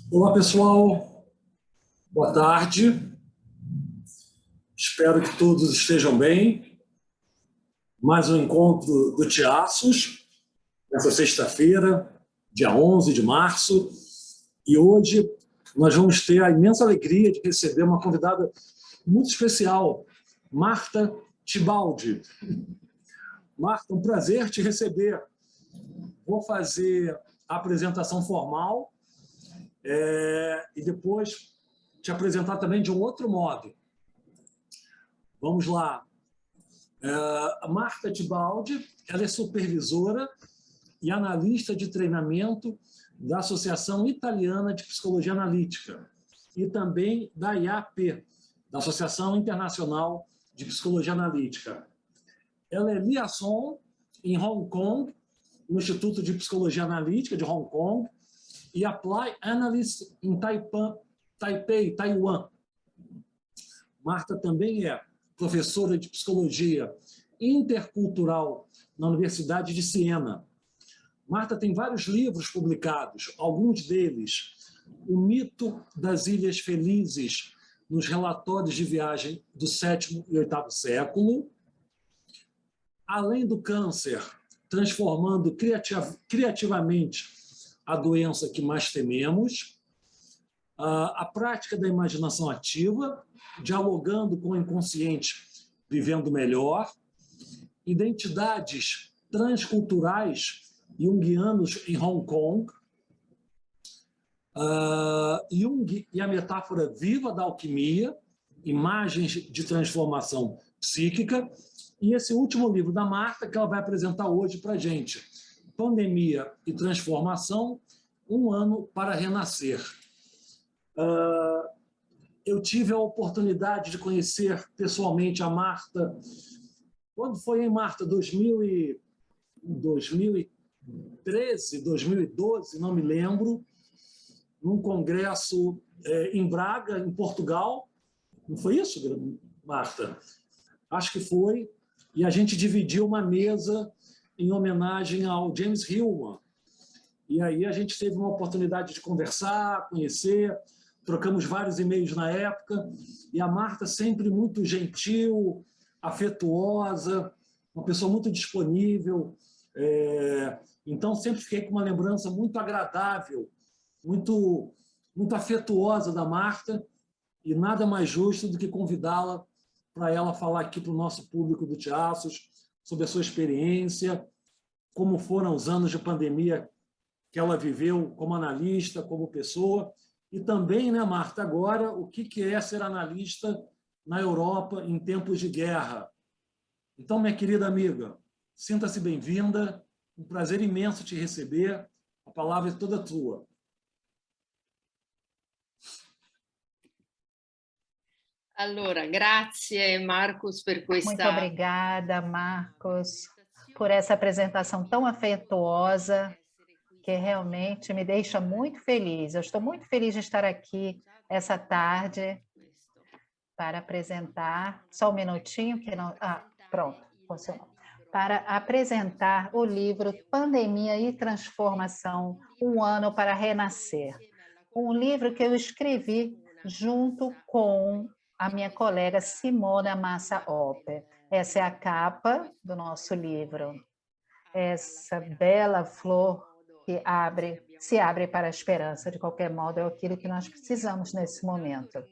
Olá, pessoal. Boa tarde. Espero que todos estejam bem. Mais um encontro do Tiaços, nessa sexta-feira, dia 11 de março. E hoje nós vamos ter a imensa alegria de receber uma convidada muito especial, Marta Tibaldi. Marta, um prazer te receber. Vou fazer a apresentação formal e depois te apresentar também de um outro modo. Vamos lá. A Marta Tibaldi, ela é supervisora e analista de treinamento da Associação Italiana de Psicologia Analítica e também da IAP, da Associação Internacional de Psicologia Analítica. Ela é liaison em Hong Kong, no Instituto de Psicologia Analítica de Hong Kong, e Apply Analyst em Taipei, Taiwan. Marta também é professora de Psicologia Intercultural na Universidade de Siena. Marta tem vários livros publicados, alguns deles O Mito das Ilhas Felizes nos Relatórios de Viagem do 7º e 8º século, Além do Câncer, transformando criativamente a doença que mais tememos, a prática da imaginação ativa, dialogando com o inconsciente, vivendo melhor, identidades transculturais junguianos em Hong Kong, Jung e a metáfora viva da alquimia, imagens de transformação psíquica, e esse último livro da Marta, que ela vai apresentar hoje para a gente, Pandemia e Transformação, um ano para renascer. Eu tive a oportunidade de conhecer pessoalmente a Marta. Quando foi, hein, Marta? 2013, 2012, não me lembro, num congresso em Braga, em Portugal. Não foi isso, Marta? Acho que foi. E a gente dividiu uma mesa em homenagem ao James Hillman. E aí a gente teve uma oportunidade de conversar, conhecer, trocamos vários e-mails na época, e a Marta sempre muito gentil, afetuosa, uma pessoa muito disponível. Então, sempre fiquei com uma lembrança muito agradável, muito afetuosa da Marta, e nada mais justo do que convidá-la para ela falar aqui para o nosso público do Tiaços sobre a sua experiência, como foram os anos de pandemia que ela viveu como analista, como pessoa, e também, né, Marta, agora, o que é ser analista na Europa em tempos de guerra. Então, minha querida amiga, sinta-se bem-vinda, um prazer imenso te receber, a palavra é toda tua. Allora, grazie Marcos per questa... Muito obrigada, Marcos, por essa apresentação tão afetuosa, que realmente me deixa muito feliz. Eu estou muito feliz de estar aqui essa tarde para apresentar, só um minutinho que não... pronto, funcionou. Para apresentar o livro Pandemia e Transformação, um ano para renascer. Um livro que eu escrevi junto com a minha colega Simona Massa Opper. Essa é a capa do nosso livro. Essa bela flor que se abre para a esperança, de qualquer modo, é aquilo que nós precisamos nesse momento.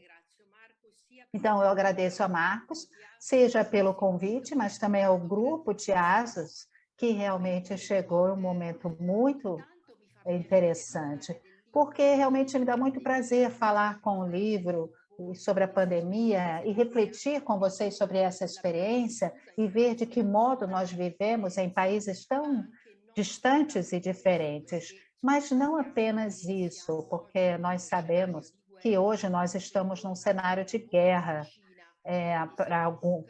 Então, eu agradeço a Marcos, seja pelo convite, mas também ao grupo Tiaços, que realmente chegou em um momento muito interessante, porque realmente me dá muito prazer falar com o livro sobre a pandemia e refletir com vocês sobre essa experiência e ver de que modo nós vivemos em países tão distantes e diferentes. Mas não apenas isso, porque nós sabemos que hoje nós estamos num cenário de guerra,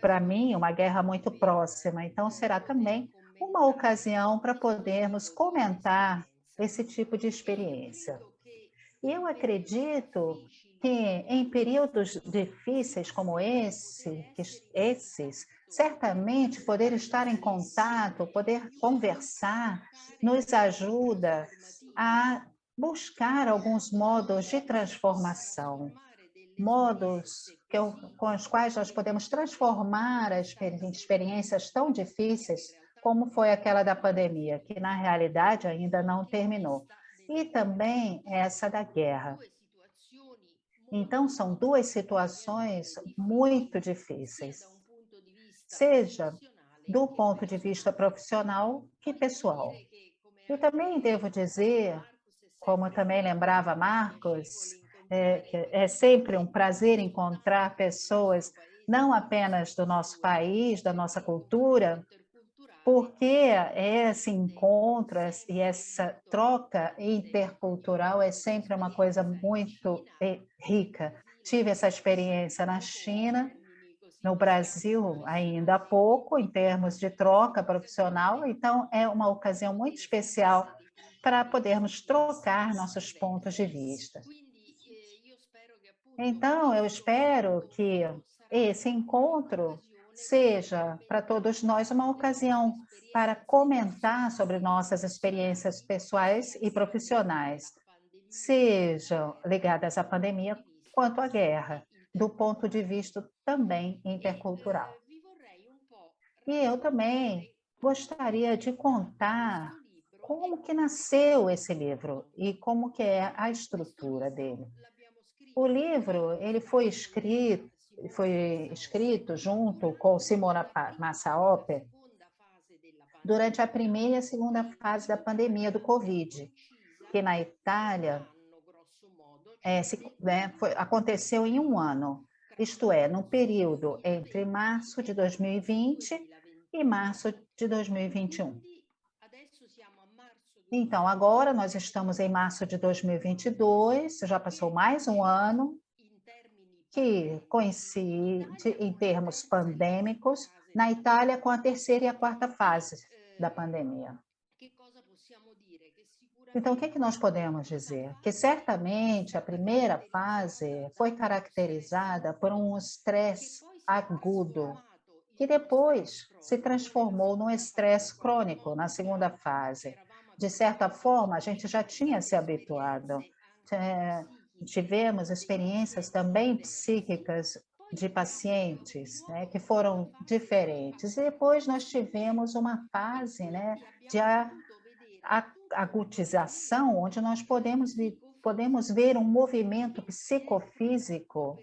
para mim, uma guerra muito próxima. Então, será também uma ocasião para podermos comentar esse tipo de experiência. E eu acredito que em períodos difíceis como esses, certamente poder estar em contato, poder conversar, nos ajuda a buscar alguns modos de transformação, modos com os quais nós podemos transformar as experiências tão difíceis como foi aquela da pandemia, que na realidade ainda não terminou, e também essa da guerra. Então, são duas situações muito difíceis, seja do ponto de vista profissional que pessoal. E também devo dizer, como também lembrava Marcos, que é sempre um prazer encontrar pessoas não apenas do nosso país, da nossa cultura, porque esse encontro e essa troca intercultural é sempre uma coisa muito rica. Tive essa experiência na China, no Brasil ainda há pouco, em termos de troca profissional, então é uma ocasião muito especial para podermos trocar nossos pontos de vista. Então, eu espero que esse encontro seja para todos nós uma ocasião para comentar sobre nossas experiências pessoais e profissionais, sejam ligadas à pandemia quanto à guerra, do ponto de vista também intercultural. E eu também gostaria de contar como que nasceu esse livro e como que é a estrutura dele. O livro ele foi escrito junto com Simona Massaoper durante a primeira e a segunda fase da pandemia do Covid, que na Itália aconteceu em um ano, isto é, no período entre março de 2020 e março de 2021. Então, agora nós estamos em março de 2022, já passou mais um ano, que coincide, em termos pandêmicos, na Itália com a terceira e a quarta fase da pandemia. Então, o que nós podemos dizer? Que certamente a primeira fase foi caracterizada por um estresse agudo, que depois se transformou num estresse crônico na segunda fase. De certa forma, a gente já tinha se habituado. Tivemos experiências também psíquicas de pacientes, né, que foram diferentes. E depois nós tivemos uma fase, né, de agutização, onde nós podemos ver um movimento psicofísico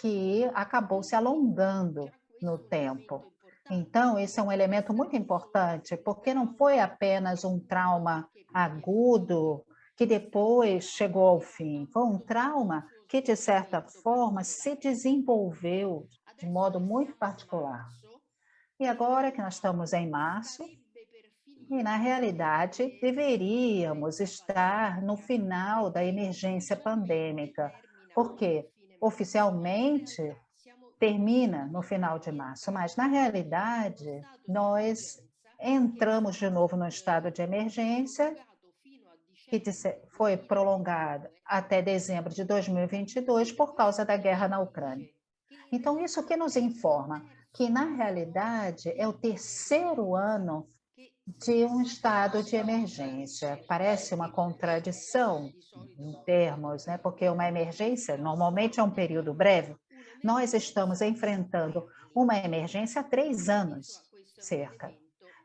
que acabou se alongando no tempo. Então, esse é um elemento muito importante, porque não foi apenas um trauma agudo que depois chegou ao fim. Foi um trauma que, de certa forma, se desenvolveu de modo muito particular. E agora que nós estamos em março, e na realidade deveríamos estar no final da emergência pandêmica, porque oficialmente termina no final de março, mas na realidade nós entramos de novo no estado de emergência, que foi prolongado até dezembro de 2022 por causa da guerra na Ucrânia. Então, isso que nos informa que, na realidade, é o terceiro ano de um estado de emergência. Parece uma contradição em termos, né? Porque uma emergência normalmente é um período breve. Nós estamos enfrentando uma emergência há 3 anos, cerca.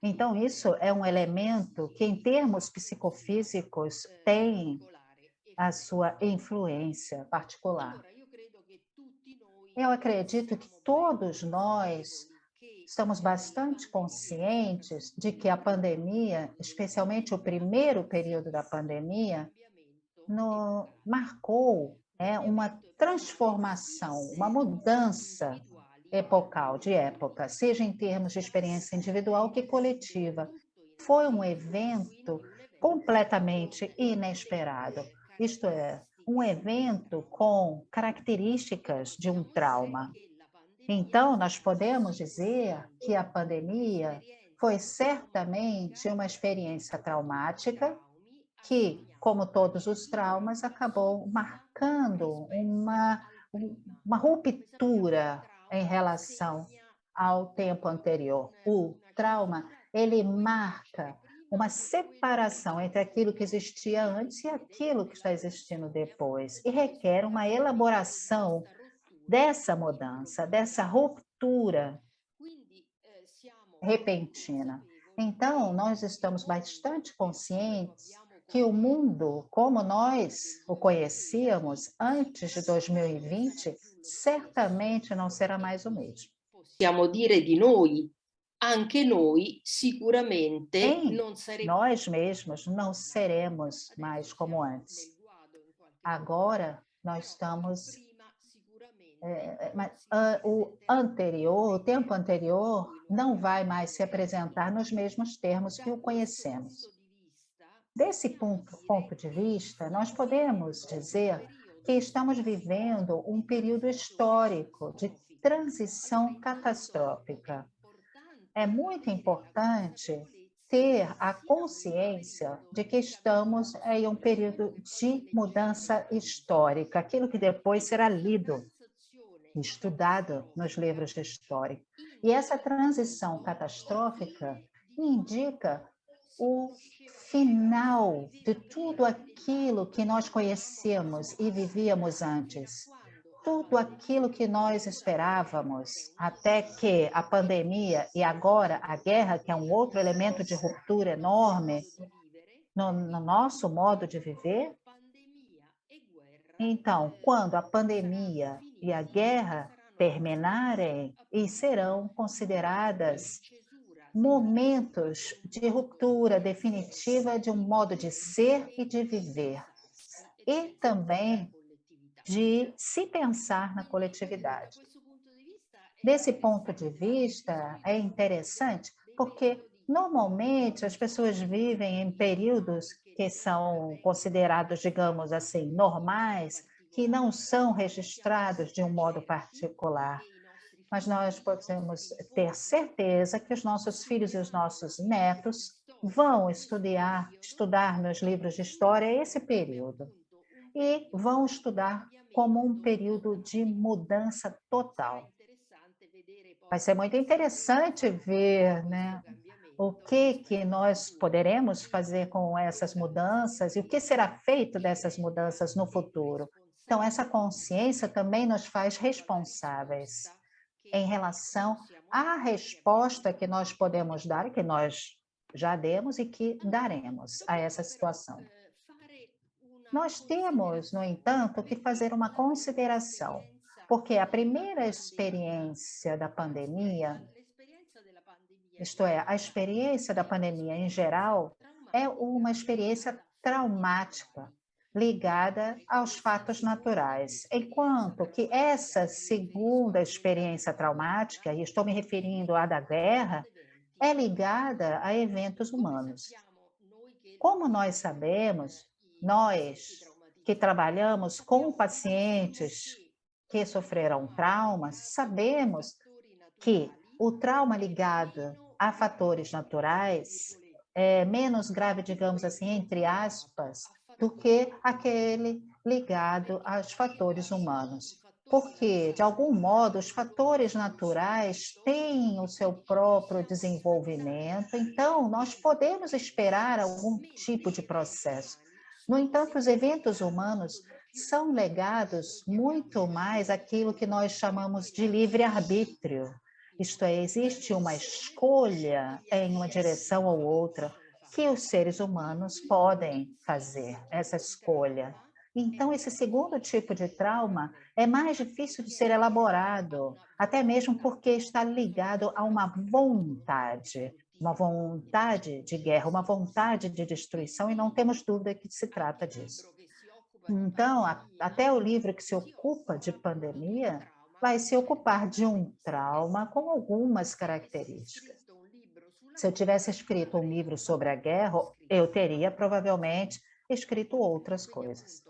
Então, isso é um elemento que, em termos psicofísicos, tem a sua influência particular. Eu acredito que todos nós estamos bastante conscientes de que a pandemia, especialmente o primeiro período da pandemia, marcou uma transformação, uma mudança epocal, de época, seja em termos de experiência individual que coletiva. Foi um evento completamente inesperado, isto é, um evento com características de um trauma. Então, nós podemos dizer que a pandemia foi certamente uma experiência traumática que, como todos os traumas, acabou marcando uma ruptura em relação ao tempo anterior. O trauma, ele marca uma separação entre aquilo que existia antes e aquilo que está existindo depois, e requer uma elaboração dessa mudança, dessa ruptura repentina. Então, nós estamos bastante conscientes que o mundo, como nós o conhecíamos antes de 2020, certamente não será mais o mesmo. Possiamo dire di noi, anche noi sicuramente non saremo. Nós mesmos não seremos mais como antes. Agora, nós estamos... o tempo anterior não vai mais se apresentar nos mesmos termos que o conhecemos. Desse ponto de vista, nós podemos dizer que estamos vivendo um período histórico de transição catastrófica. É muito importante ter a consciência de que estamos em um período de mudança histórica, aquilo que depois será lido, estudado nos livros de história. E essa transição catastrófica indica o final de tudo aquilo que nós conhecíamos e vivíamos antes. Tudo aquilo que nós esperávamos, até que a pandemia e agora a guerra, que é um outro elemento de ruptura enorme no nosso modo de viver. Então, quando a pandemia e a guerra terminarem, e serão consideradas momentos de ruptura definitiva de um modo de ser e de viver, e também de se pensar na coletividade. Desse ponto de vista, é interessante porque, normalmente, as pessoas vivem em períodos que são considerados, digamos assim, normais, que não são registrados de um modo particular. Mas nós podemos ter certeza que os nossos filhos e os nossos netos vão estudar nos livros de história esse período. E vão estudar como um período de mudança total. Vai ser muito interessante ver, né, o que nós poderemos fazer com essas mudanças e o que será feito dessas mudanças no futuro. Então, essa consciência também nos faz responsáveis em relação à resposta que nós podemos dar, que nós já demos e que daremos a essa situação. Nós temos, no entanto, que fazer uma consideração, porque a primeira experiência da pandemia, isto é, a experiência da pandemia em geral, é uma experiência traumática, ligada aos fatos naturais, enquanto que essa segunda experiência traumática, e estou me referindo à da guerra, é ligada a eventos humanos. Como nós sabemos, nós que trabalhamos com pacientes que sofreram traumas, sabemos que o trauma ligado a fatores naturais é menos grave, digamos assim, entre aspas, do que aquele ligado aos fatores humanos. Porque, de algum modo, os fatores naturais têm o seu próprio desenvolvimento, então nós podemos esperar algum tipo de processo. No entanto, os eventos humanos são legados muito mais àquilo que nós chamamos de livre-arbítrio. Isto é, existe uma escolha em uma direção ou outra que os seres humanos podem fazer, essa escolha. Então, esse segundo tipo de trauma é mais difícil de ser elaborado, até mesmo porque está ligado a uma vontade de guerra, uma vontade de destruição, e não temos dúvida que se trata disso. Então, até o livro que se ocupa de pandemia vai se ocupar de um trauma com algumas características. Se eu tivesse escrito um livro sobre a guerra, eu teria provavelmente escrito outras coisas.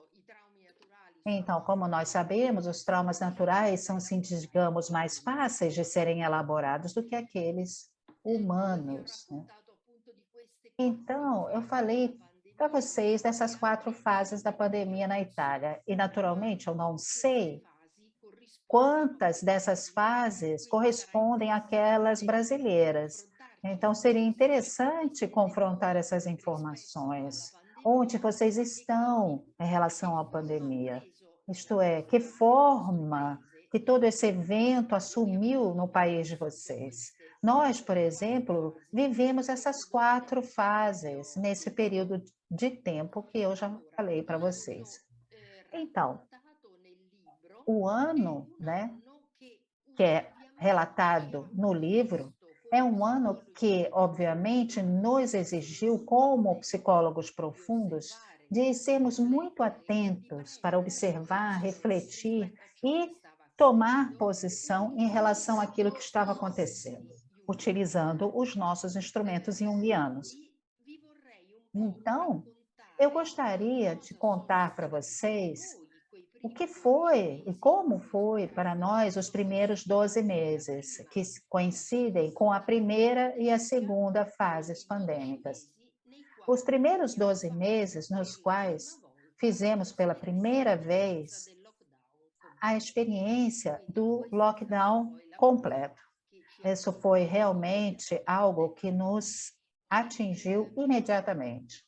Então, como nós sabemos, os traumas naturais são, assim, digamos, mais fáceis de serem elaborados do que aqueles humanos, né? Então, eu falei para vocês dessas 4 fases da pandemia na Itália. E, naturalmente, eu não sei quantas dessas fases correspondem àquelas brasileiras, Então, seria interessante confrontar essas informações. Onde vocês estão em relação à pandemia? Isto é, que forma que todo esse evento assumiu no país de vocês? Nós, por exemplo, vivemos essas 4 fases nesse período de tempo que eu já falei para vocês. Então, o ano, né, que é relatado no livro, é um ano que, obviamente, nos exigiu, como psicólogos profundos, de sermos muito atentos para observar, refletir e tomar posição em relação àquilo que estava acontecendo, utilizando os nossos instrumentos junguianos. Então, eu gostaria de contar para vocês o que foi e como foi para nós os primeiros 12 meses, que coincidem com a primeira e a segunda fases pandêmicas. Os primeiros 12 meses, nos quais fizemos pela primeira vez a experiência do lockdown completo. Isso foi realmente algo que nos atingiu imediatamente.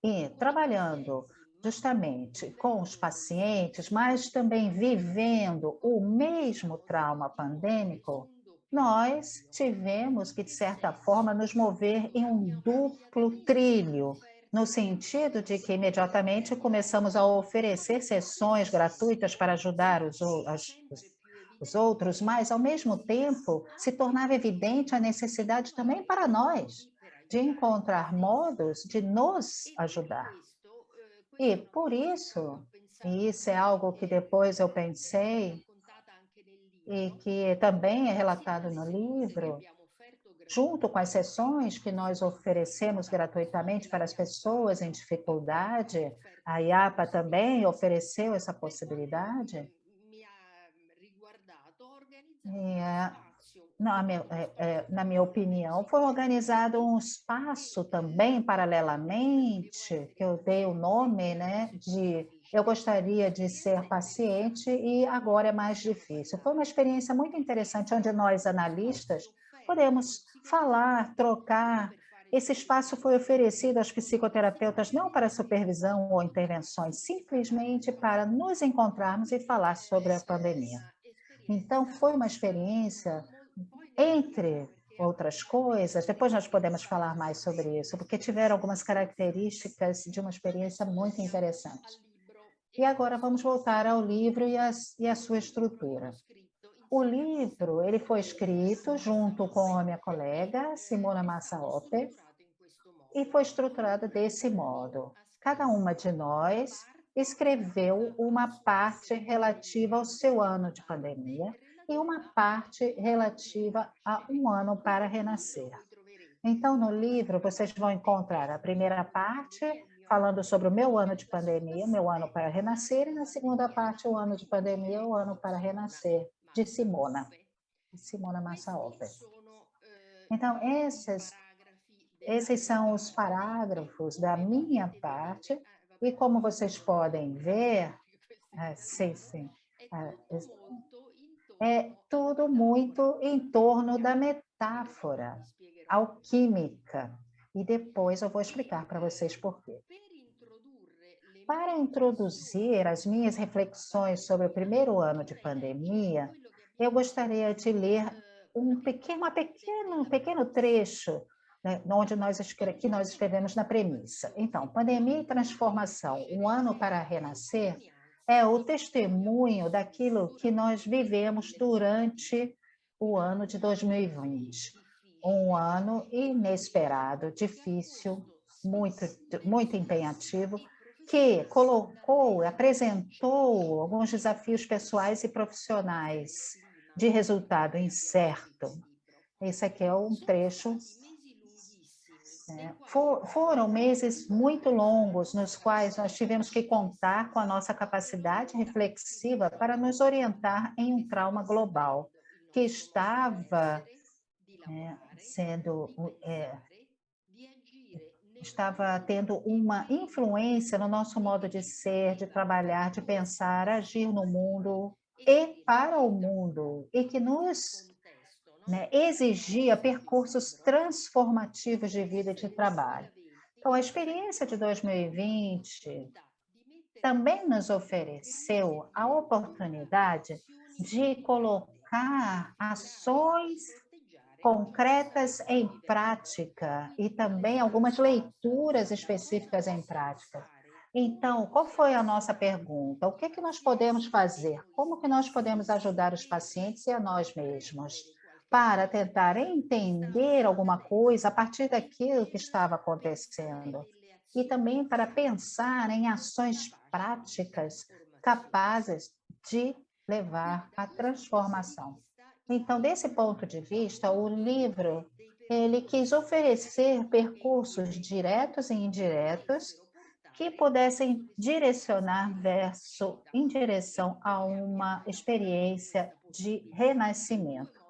E trabalhando justamente com os pacientes, mas também vivendo o mesmo trauma pandêmico, nós tivemos que, de certa forma, nos mover em um duplo trilho, no sentido de que imediatamente começamos a oferecer sessões gratuitas para ajudar os outros, mas, ao mesmo tempo, se tornava evidente a necessidade também para nós de encontrar modos de nos ajudar. E por isso, e isso é algo que depois eu pensei, e que também é relatado no livro, junto com as sessões que nós oferecemos gratuitamente para as pessoas em dificuldade, a IAPA também ofereceu essa possibilidade. Na minha opinião, foi organizado um espaço também, paralelamente, que eu dei o nome, né, de eu gostaria de ser paciente e agora é mais difícil. Foi uma experiência muito interessante, onde nós, analistas, podemos falar, trocar. Esse espaço foi oferecido aos psicoterapeutas não para supervisão ou intervenções, simplesmente para nos encontrarmos e falar sobre a pandemia. Então, foi uma experiência, entre outras coisas, depois nós podemos falar mais sobre isso, porque tiveram algumas características de uma experiência muito interessante. E agora vamos voltar ao livro e a sua estrutura. O livro ele foi escrito junto com a minha colega, Simona Massaope, e foi estruturado desse modo. Cada uma de nós escreveu uma parte relativa ao seu ano de pandemia e uma parte relativa a um ano para renascer. Então, no livro, vocês vão encontrar a primeira parte, falando sobre o meu ano de pandemia, o meu ano para renascer, e na segunda parte, o ano de pandemia, o ano para renascer, de Simona Massaope. Então, esses são os parágrafos da minha parte, e como vocês podem ver, é tudo muito em torno da metáfora alquímica. E depois eu vou explicar para vocês por quê. Para introduzir as minhas reflexões sobre o primeiro ano de pandemia, eu gostaria de ler um pequeno trecho, né, que nós escrevemos na premissa. Então, pandemia e transformação, um ano para renascer, é o testemunho daquilo que nós vivemos durante o ano de 2020. Um ano inesperado, difícil, muito empenhativo, que apresentou alguns desafios pessoais e profissionais de resultado incerto. Esse aqui é um trecho. Foram meses muito longos, nos quais nós tivemos que contar com a nossa capacidade reflexiva para nos orientar em um trauma global, que estava tendo uma influência no nosso modo de ser, de trabalhar, de pensar, agir no mundo e para o mundo, e que nos né, exigia percursos transformativos de vida e de trabalho. Então, a experiência de 2020 também nos ofereceu a oportunidade de colocar ações concretas em prática e também algumas leituras específicas em prática. Então, qual foi a nossa pergunta? O que é que nós podemos fazer? Como que nós podemos ajudar os pacientes e a nós mesmos para tentar entender alguma coisa a partir daquilo que estava acontecendo? E também para pensar em ações práticas capazes de levar à transformação. Então, desse ponto de vista, o livro ele quis oferecer percursos diretos e indiretos que pudessem direcionar em direção a uma experiência de renascimento.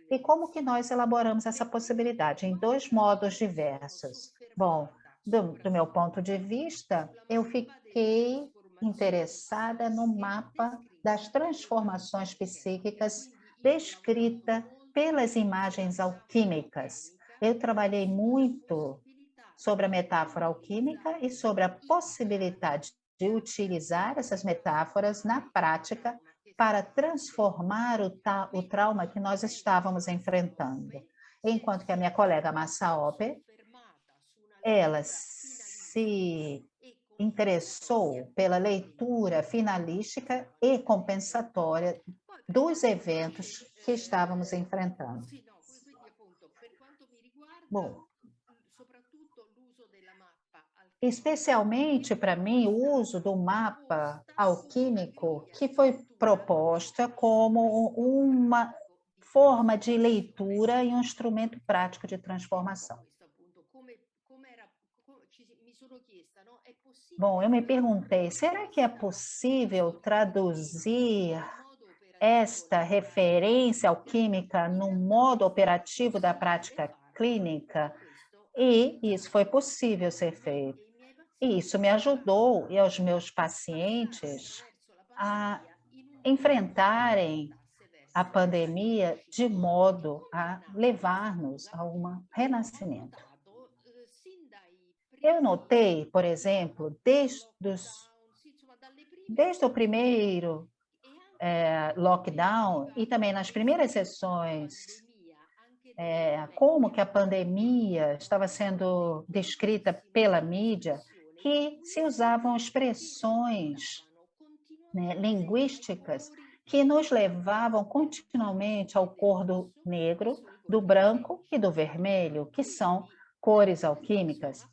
E como que nós elaboramos essa possibilidade? Em dois modos diversos. Bom, do meu ponto de vista, eu fiquei interessada no mapa das transformações psíquicas descrita pelas imagens alquímicas. Eu trabalhei muito sobre a metáfora alquímica e sobre a possibilidade de utilizar essas metáforas na prática para transformar o trauma que nós estávamos enfrentando. Enquanto que a minha colega Massaope, ela se interessou pela leitura finalística e compensatória dos eventos que estávamos enfrentando. Bom, especialmente para mim, o uso do mapa alquímico, que foi proposta como uma forma de leitura e um instrumento prático de transformação. Bom, eu me perguntei, será que é possível traduzir esta referência alquímica no modo operativo da prática clínica? E isso foi possível ser feito. E isso me ajudou e aos meus pacientes a enfrentarem a pandemia de modo a levar-nos a um renascimento. Eu notei, por exemplo, desde o primeiro lockdown e também nas primeiras sessões, como que a pandemia estava sendo descrita pela mídia, que se usavam expressões, né, linguísticas que nos levavam continuamente ao cor do negro, do branco e do vermelho, que são cores alquímicas.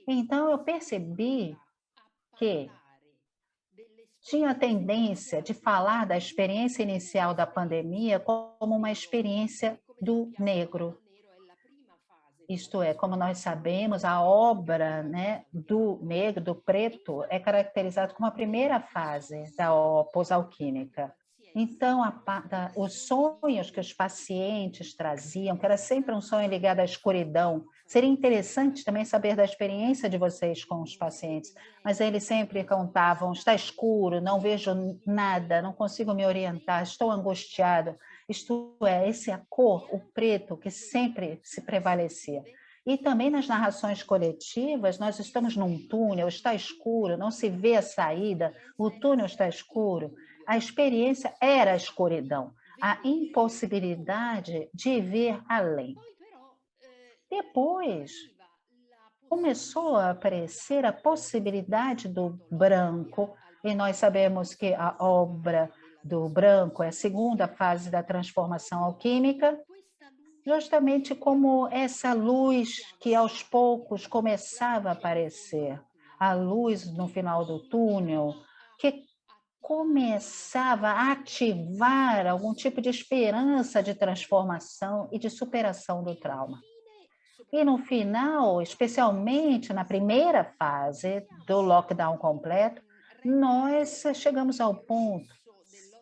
Então, eu percebi que tinha a tendência de falar da experiência inicial da pandemia como uma experiência do negro. Isto é, como nós sabemos, a obra, né, do negro, do preto, é caracterizada como a primeira fase da pós-alquímica. Então, os sonhos que os pacientes traziam, que era sempre um sonho ligado à escuridão, seria interessante também saber da experiência de vocês com os pacientes, mas eles sempre contavam, está escuro, não vejo nada, não consigo me orientar, estou angustiado. Isto é, essa é a cor, o preto, que sempre se prevalecia. E também nas narrações coletivas, nós estamos num túnel, está escuro, não se vê a saída, o túnel está escuro. A experiência era a escuridão, a impossibilidade de ver além. Depois, começou a aparecer a possibilidade do branco, e nós sabemos que a obra do branco é a segunda fase da transformação alquímica, justamente como essa luz que aos poucos começava a aparecer, a luz no final do túnel, que começava a ativar algum tipo de esperança de transformação e de superação do trauma. E no final, especialmente na primeira fase do lockdown completo, nós chegamos ao ponto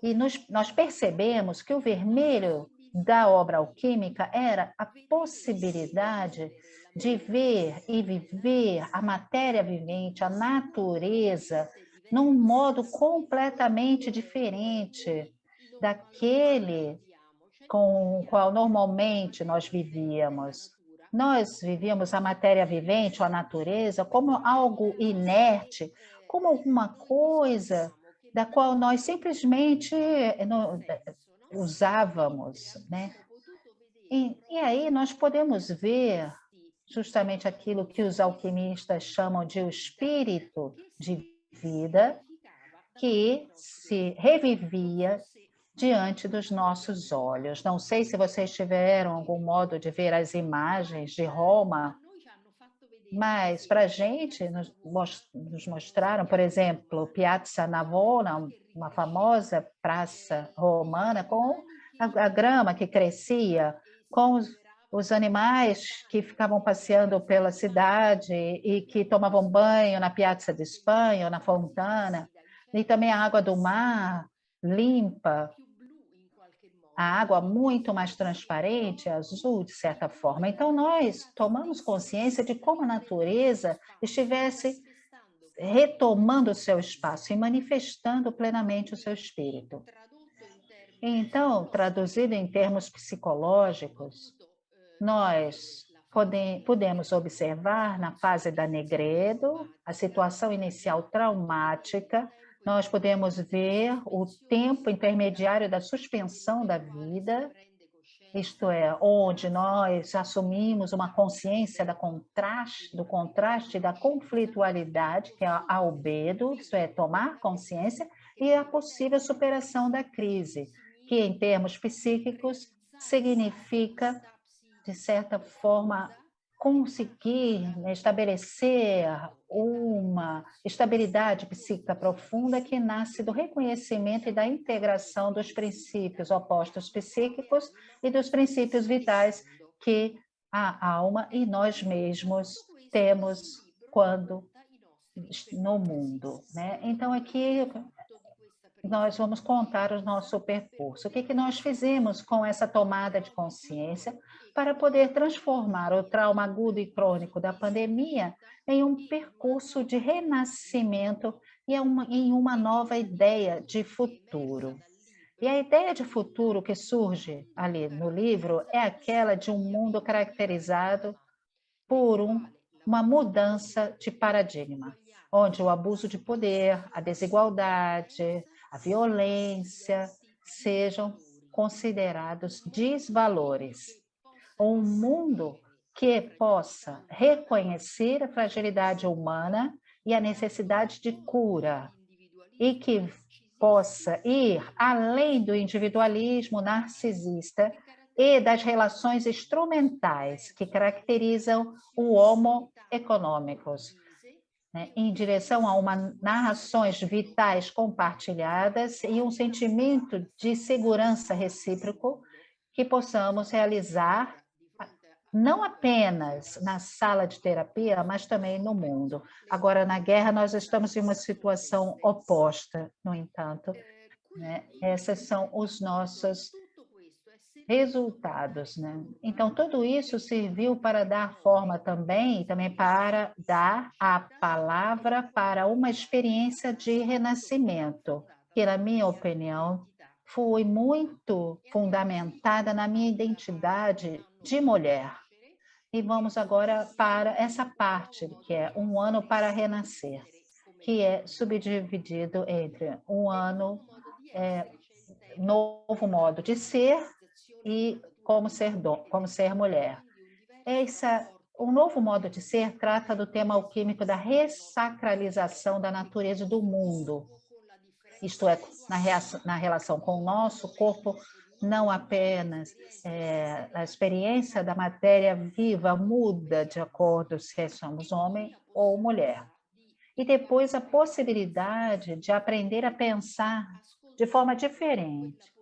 e nós percebemos que o vermelho da obra alquímica era a possibilidade de ver e viver a matéria vivente, a natureza, num modo completamente diferente daquele com o qual normalmente nós vivíamos. Nós vivíamos a matéria vivente, ou a natureza, como algo inerte, como alguma coisa da qual nós simplesmente usávamos, né? E aí nós podemos ver justamente aquilo que os alquimistas chamam de o espírito de vida, que se revivia diante dos nossos olhos. Não sei se vocês tiveram algum modo de ver as imagens de Roma, mas para a gente nos mostraram, por exemplo, Piazza Navona, uma famosa praça romana, com a grama que crescia, com os animais que ficavam passeando pela cidade e que tomavam banho na Piazza de Espanha, ou na Fontana, e também a água do mar, limpa, a água muito mais transparente, azul, de certa forma. Então, nós tomamos consciência de como a natureza estivesse retomando o seu espaço e manifestando plenamente o seu espírito. Então, traduzido em termos psicológicos, nós podemos observar na fase da Negredo a situação inicial traumática. Nós podemos ver o tempo intermediário da suspensão da vida, isto é, onde nós assumimos uma consciência do contraste e da conflitualidade, que é a albedo, isto é, tomar consciência, e a possível superação da crise, que em termos psíquicos significa, de certa forma, conseguir estabelecer uma estabilidade psíquica profunda que nasce do reconhecimento e da integração dos princípios opostos psíquicos e dos princípios vitais que a alma e nós mesmos temos quando no mundo, né? Então, aqui nós vamos contar o nosso percurso. O que nós fizemos com essa tomada de consciência para poder transformar o trauma agudo e crônico da pandemia em um percurso de renascimento e em uma nova ideia de futuro. E a ideia de futuro que surge ali no livro é aquela de um mundo caracterizado por uma mudança de paradigma, onde o abuso de poder, a desigualdade, a violência sejam considerados desvalores. Um mundo que possa reconhecer a fragilidade humana e a necessidade de cura, e que possa ir além do individualismo narcisista e das relações instrumentais que caracterizam o homo econômicos, né, em direção a narrações vitais compartilhadas e um sentimento de segurança recíproco que possamos realizar não apenas na sala de terapia, mas também no mundo. Agora, na guerra, nós estamos em uma situação oposta, no entanto, né? Esses são os nossos resultados, né? Então, tudo isso serviu para dar forma também para dar a palavra para uma experiência de renascimento, que, na minha opinião, foi muito fundamentada na minha identidade de mulher. E vamos agora para essa parte, que é um ano para renascer, que é subdividido entre um ano, novo modo de ser e como ser mulher. O novo modo de ser trata do tema alquímico da ressacralização da natureza do mundo, isto é, na relação com o nosso corpo, não apenas a experiência da matéria viva muda de acordo se somos homem ou mulher. E depois a possibilidade de aprender a pensar de forma diferente,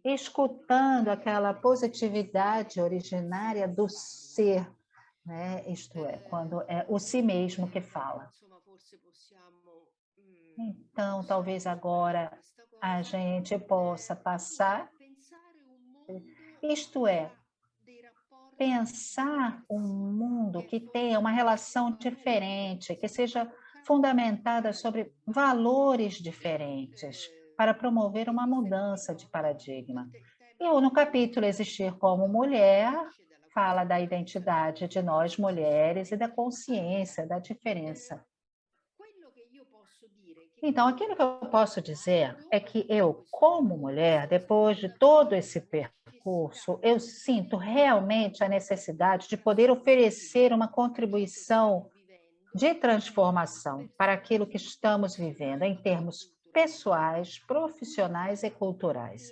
escutando aquela positividade originária do ser, né? Isto é, quando é o si mesmo que fala. Então, talvez agora a gente possa passar, isto é, pensar um mundo que tenha uma relação diferente, que seja fundamentada sobre valores diferentes, para promover uma mudança de paradigma. E no capítulo Existir como Mulher, fala da identidade de nós mulheres e da consciência, da diferença. Então, aquilo que eu posso dizer é que eu, como mulher, depois de todo esse percurso, eu sinto realmente a necessidade de poder oferecer uma contribuição de transformação para aquilo que estamos vivendo em termos pessoais, profissionais e culturais.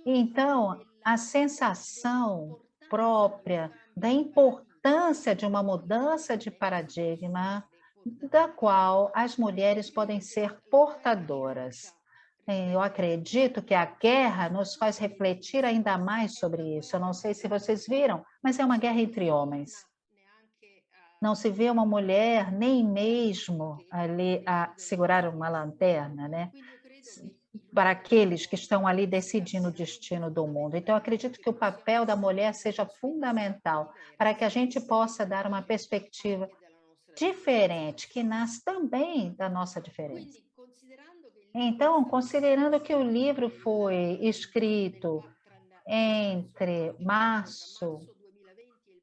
Então, a sensação própria da importância de uma mudança de paradigma da qual as mulheres podem ser portadoras. Eu acredito que a guerra nos faz refletir ainda mais sobre isso. Eu não sei se vocês viram, mas é uma guerra entre homens. Não se vê uma mulher nem mesmo ali a segurar uma lanterna, né? Para aqueles que estão ali decidindo o destino do mundo. Então, eu acredito que o papel da mulher seja fundamental para que a gente possa dar uma perspectiva diferente, que nasce também da nossa diferença. Então, considerando que o livro foi escrito entre março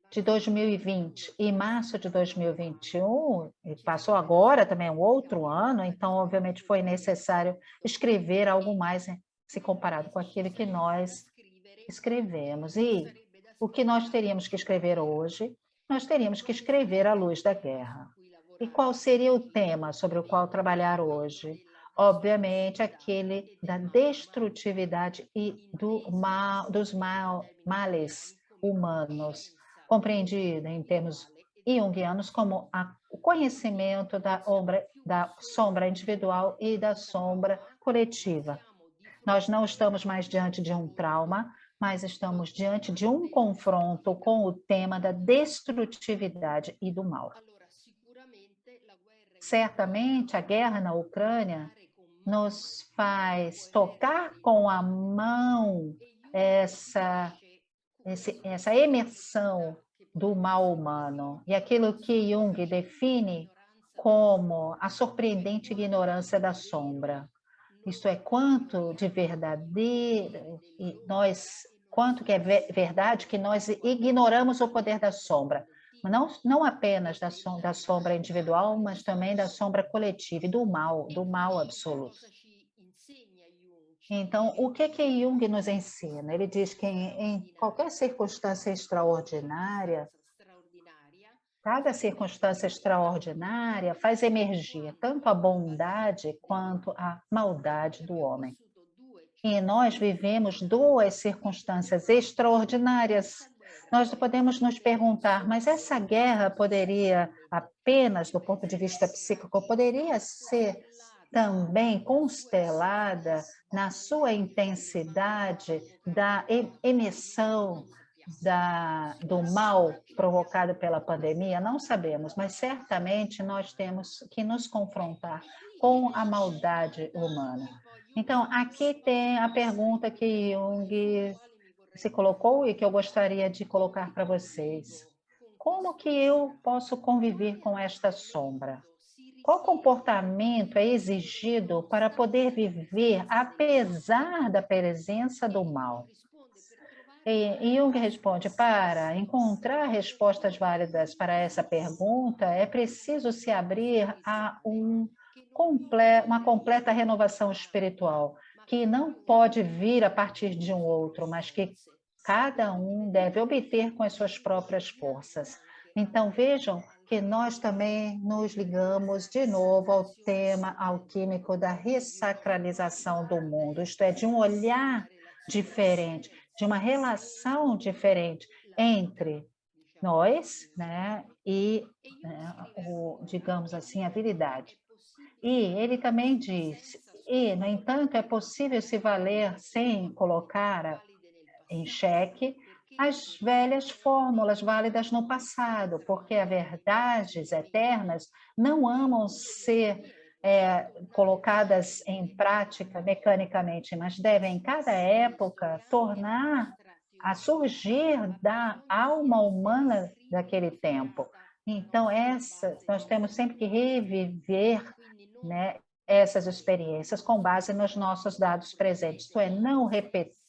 de 2020 e março de 2021, e passou agora também um outro ano, então, obviamente, foi necessário escrever algo mais se comparado com aquilo que nós escrevemos. E o que nós teríamos que escrever hoje, nós teríamos que escrever à luz da guerra. E qual seria o tema sobre o qual trabalhar hoje? Obviamente, aquele da destrutividade e dos males humanos, compreendida em termos junguianos como o conhecimento da sombra individual e da sombra coletiva. Nós não estamos mais diante de um trauma, mas estamos diante de um confronto com o tema da destrutividade e do mal. Certamente, a guerra na Ucrânia nos faz tocar com a mão essa emersão do mal humano e aquilo que Jung define como a surpreendente ignorância da sombra. Isto é, quanto de verdadeiro quanto que é verdade que nós ignoramos o poder da sombra, não apenas da sombra individual, mas também da sombra coletiva e do mal absoluto. Então, o que Jung nos ensina? Ele diz que em qualquer circunstância extraordinária, cada circunstância extraordinária faz emergir tanto a bondade quanto a maldade do homem. E nós vivemos duas circunstâncias extraordinárias. Nós podemos nos perguntar, mas essa guerra poderia, apenas do ponto de vista psíquico, poderia ser também constelada na sua intensidade da emissão do mal provocado pela pandemia? Não sabemos, mas certamente nós temos que nos confrontar com a maldade humana. Então, aqui tem a pergunta que Jung se colocou e que eu gostaria de colocar para vocês. Como que eu posso conviver com esta sombra? Qual comportamento é exigido para poder viver apesar da presença do mal? E Jung responde, para encontrar respostas válidas para essa pergunta, é preciso se abrir a uma completa renovação espiritual, que não pode vir a partir de um outro, mas que cada um deve obter com as suas próprias forças. Então, vejam que nós também nos ligamos de novo ao tema alquímico da ressacralização do mundo, isto é, de um olhar diferente, de uma relação diferente entre nós, né, e, digamos assim, a habilidade. E ele também diz, no entanto, é possível se valer sem colocar em xeque as velhas fórmulas válidas no passado, porque as verdades eternas não amam ser colocadas em prática mecanicamente, mas devem, em cada época, tornar a surgir da alma humana daquele tempo. Então, nós temos sempre que reviver, né, essas experiências com base nos nossos dados presentes, isto é, não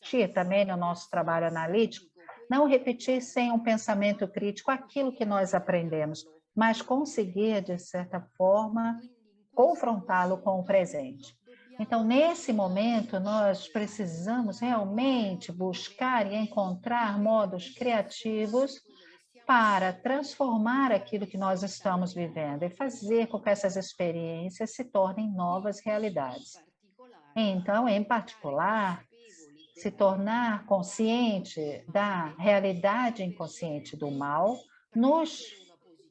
repetir também no nosso trabalho analítico, não repetir sem um pensamento crítico aquilo que nós aprendemos, mas conseguir, de certa forma, confrontá-lo com o presente. Então, nesse momento, nós precisamos realmente buscar e encontrar modos criativos para transformar aquilo que nós estamos vivendo e fazer com que essas experiências se tornem novas realidades. Então, em particular, se tornar consciente da realidade inconsciente do mal nos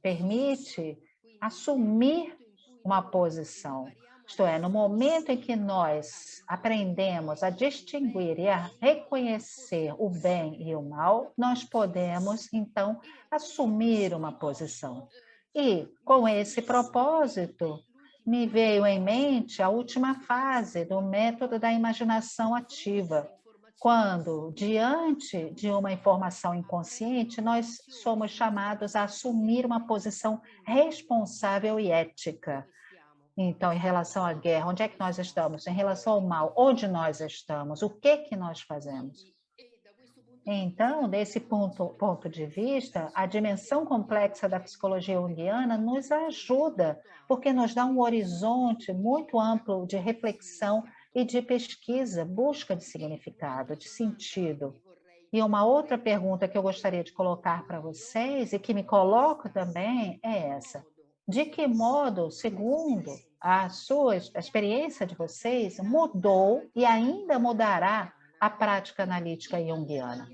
permite assumir uma posição. Isto é, no momento em que nós aprendemos a distinguir e a reconhecer o bem e o mal, nós podemos, então, assumir uma posição. E, com esse propósito, me veio em mente a última fase do método da imaginação ativa, quando, diante de uma informação inconsciente, nós somos chamados a assumir uma posição responsável e ética. Então, em relação à guerra, onde é que nós estamos? Em relação ao mal, onde nós estamos? O que nós fazemos? Então, desse ponto de vista, a dimensão complexa da psicologia junguiana nos ajuda, porque nos dá um horizonte muito amplo de reflexão e de pesquisa, busca de significado, de sentido. E uma outra pergunta que eu gostaria de colocar para vocês, e que me coloco também, é essa. De que modo, segundo a experiência de vocês, mudou e ainda mudará a prática analítica junguiana?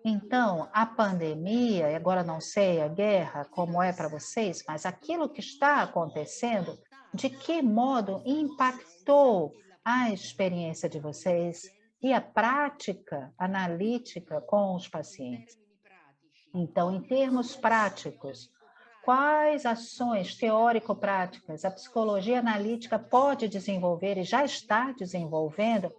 Então, a pandemia, e agora não sei a guerra, como é para vocês, mas aquilo que está acontecendo, de que modo impactou a experiência de vocês e a prática analítica com os pacientes? Então, em termos práticos, quais ações teórico-práticas a psicologia analítica pode desenvolver e já está desenvolvendo